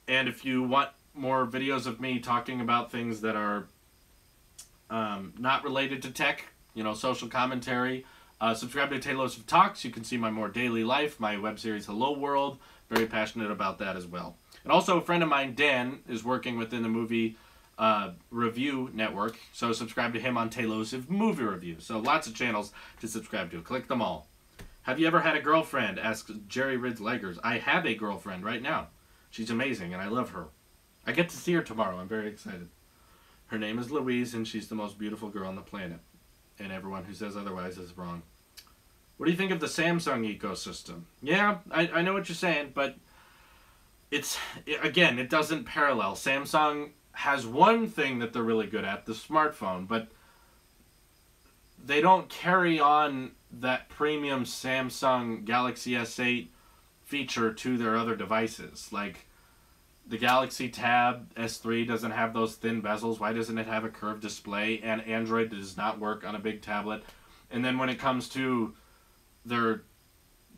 S1: if you want more videos of me talking about things that are not related to tech, social commentary, subscribe to Tailosive Talks. You can see my more daily life, my web series Hello World. Very passionate about that as well. And also a friend of mine, Dan, is working within the movie review network. So subscribe to him on Tailosive Movie Review. So lots of channels to subscribe to. Click them all. Have you ever had a girlfriend? Asks Jerry Rids Ligers. I have a girlfriend right now. She's amazing and I love her. I get to see her tomorrow. I'm very excited. Her name is Louise and she's the most beautiful girl on the planet. And everyone who says otherwise is wrong. What do you think of the Samsung ecosystem? Yeah, I know what you're saying, but again, it doesn't parallel. Samsung has one thing that they're really good at, the smartphone, but they don't carry on that premium Samsung Galaxy S8 feature to their other devices. Like, the Galaxy Tab S3 doesn't have those thin bezels. Why doesn't it have a curved display? And Android does not work on a big tablet. And then when it comes to their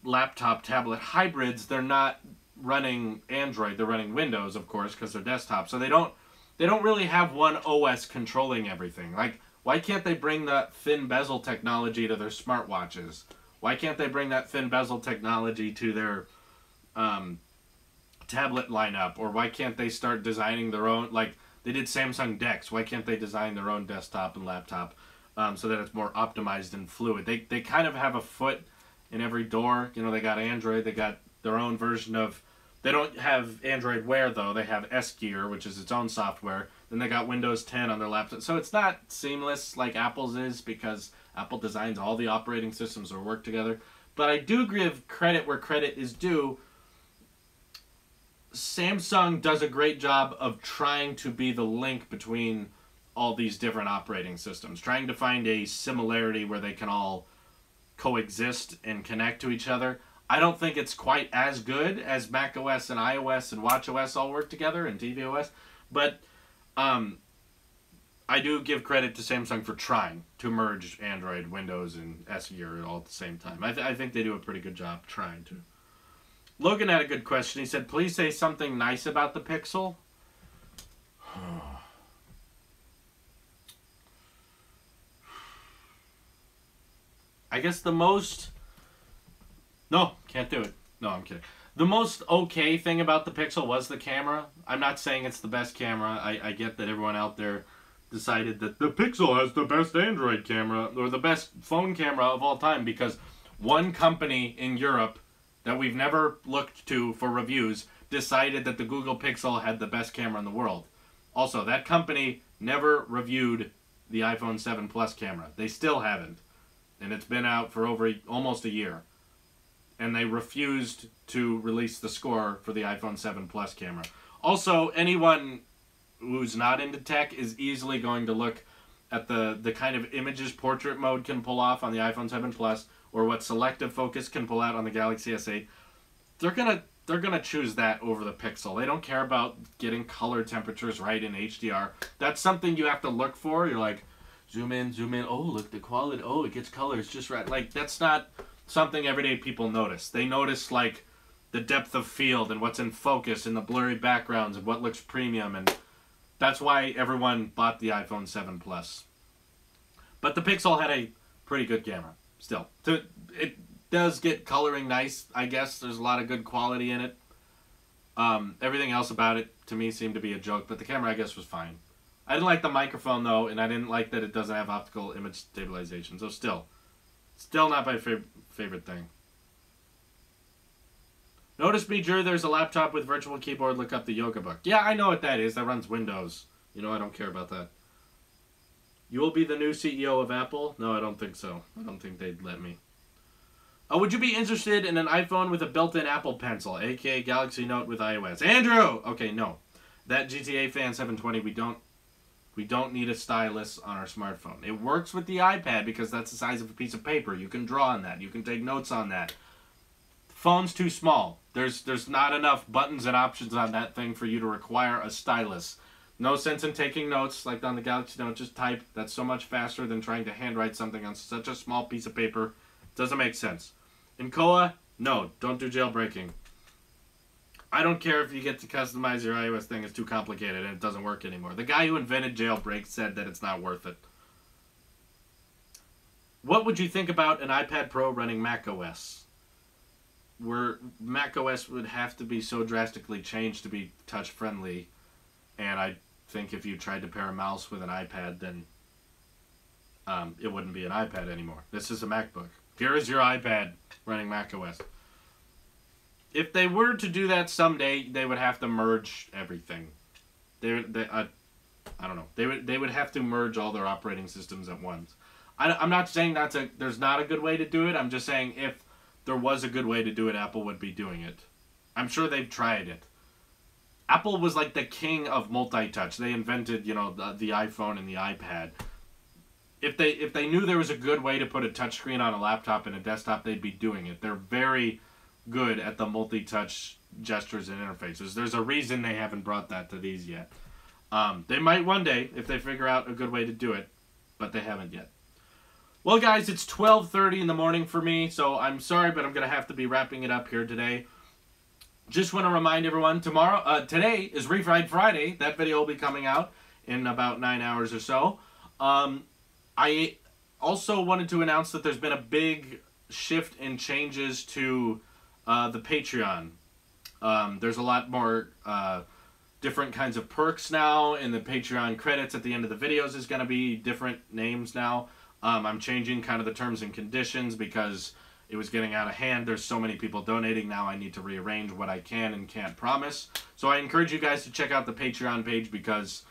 S1: laptop tablet hybrids, they're not running Android. They're running Windows, of course, because they're desktop. So they don't really have one OS controlling everything. Like, why can't they bring that thin bezel technology to their smartwatches? Why can't they bring that thin bezel technology to their tablet lineup, or why can't they start designing their own, like they did Samsung Dex, why can't they design their own desktop and laptop so that it's more optimized and fluid? They kind of have a foot in every door. You know, they got Android, they got their own version of, they don't have Android Wear though, they have S-Gear, which is its own software. Then they got Windows 10 on their laptop. So it's not seamless like Apple's is, because Apple designs all the operating systems or work together. But I do give credit where credit is due. Samsung does a great job of trying to be the link between all these different operating systems, trying to find a similarity where they can all coexist and connect to each other. I don't think it's quite as good as macOS and iOS and watchOS all work together, and tvOS, but I do give credit to Samsung for trying to merge Android, Windows, and S-Gear all at the same time. I think they do a pretty good job trying to. Logan had a good question. He said, please say something nice about the Pixel. I guess the most... No, can't do it. No, I'm kidding. The most okay thing about the Pixel was the camera. I'm not saying it's the best camera. I get that everyone out there decided that the Pixel has the best Android camera, or the best phone camera of all time, because one company in Europe that we've never looked to for reviews decided that the Google Pixel had the best camera in the world. Also, that company never reviewed the iPhone 7 Plus camera. They still haven't. And it's been out for almost a year. And they refused to release the score for the iPhone 7 Plus camera. Also, anyone who's not into tech is easily going to look at the kind of images portrait mode can pull off on the iPhone 7 Plus, or what selective focus can pull out on the Galaxy S8. They're gonna choose that over the Pixel. They don't care about getting color temperatures right in HDR. That's something you have to look for. You're like, zoom in. Oh, look, the quality. Oh, it gets colors just right. Like, that's not something everyday people notice. They notice, like, the depth of field and what's in focus and the blurry backgrounds and what looks premium, and that's why everyone bought the iPhone 7 Plus. But the Pixel had a pretty good camera, still. It does get coloring nice, I guess. There's a lot of good quality in it. Everything else about it, to me, seemed to be a joke, but the camera, I guess, was fine. I didn't like the microphone, though, and I didn't like that it doesn't have optical image stabilization, so still not my favorite thing. Notice me, Drew, there's a laptop with virtual keyboard. Look up the Yoga Book. Yeah, I know what that is. That runs Windows. You know, I don't care about that. You will be the new CEO of Apple? No, I don't think so. I don't think they'd let me. Would you be interested in an iPhone with a built-in Apple Pencil, aka Galaxy Note with iOS? Andrew! Okay, no. That GTA Fan 720, we don't need a stylus on our smartphone. It works with the iPad because that's the size of a piece of paper. You can draw on that. You can take notes on that. The phone's too small. There's not enough buttons and options on that thing for you to require a stylus. No sense in taking notes like on the Galaxy Note. Just type. That's so much faster than trying to handwrite something on such a small piece of paper. Doesn't make sense. In Koa, no, don't do jailbreaking. I don't care if you get to customize your iOS thing. It's too complicated and it doesn't work anymore. The guy who invented jailbreak said that it's not worth it. What would you think about an iPad Pro running macOS? Where macOS would have to be so drastically changed to be touch-friendly, and I think if you tried to pair a mouse with an iPad, then it wouldn't be an iPad anymore. This is a MacBook. Here is your iPad running macOS. If they were to do that someday, they would have to merge everything. I don't know. They would have to merge all their operating systems at once. I'm not saying there's not a good way to do it. I'm just saying if there was a good way to do it, Apple would be doing it. I'm sure they've tried it. Apple was like the king of multi-touch. They invented, you know, the iPhone and the iPad. If they knew there was a good way to put a touchscreen on a laptop and a desktop, they'd be doing it. They're very good at the multi-touch gestures and interfaces. There's a reason they haven't brought that to these yet. They might one day if they figure out a good way to do it, but they haven't yet. Well, guys, it's 12:30 in the morning for me, so I'm sorry, but I'm going to have to be wrapping it up here today. Just want to remind everyone, today is Refried Friday. That video will be coming out in about 9 hours or so. I also wanted to announce that there's been a big shift in changes to the Patreon. There's a lot more different kinds of perks now, and the Patreon credits at the end of the videos is going to be different names now. I'm changing kind of the terms and conditions because it was getting out of hand. There's so many people donating now. I need to rearrange what I can and can't promise. So I encourage you guys to check out the Patreon page because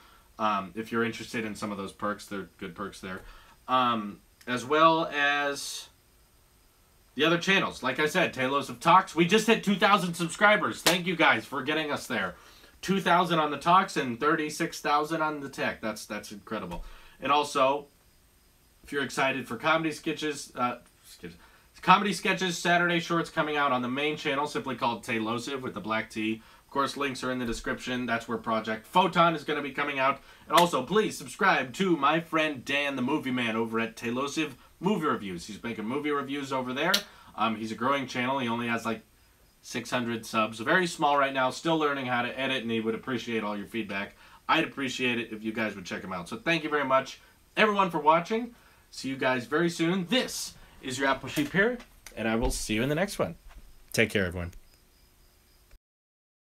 S1: if you're interested in some of those perks, they're good perks there. As well as the other channels. Like I said, Tailosive Talks. We just hit 2,000 subscribers. Thank you guys for getting us there. 2,000 on the Talks and 36,000 on the Tech. That's incredible. And also, if you're excited for comedy sketches, Saturday shorts coming out on the main channel, simply called Tailosive with the black T. Of course, links are in the description. That's where Project Photon is going to be coming out. And also, please subscribe to my friend Dan the Movie Man over at Tailosive Movie Reviews. He's making movie reviews over there. He's a growing channel. He only has like 600 subs. Very small right now. Still learning how to edit, and he would appreciate all your feedback. I'd appreciate it if you guys would check him out. So thank you very much, everyone, for watching. See you guys very soon. This is your Apple Sheep here, and I will see you in the next one. Take care, everyone.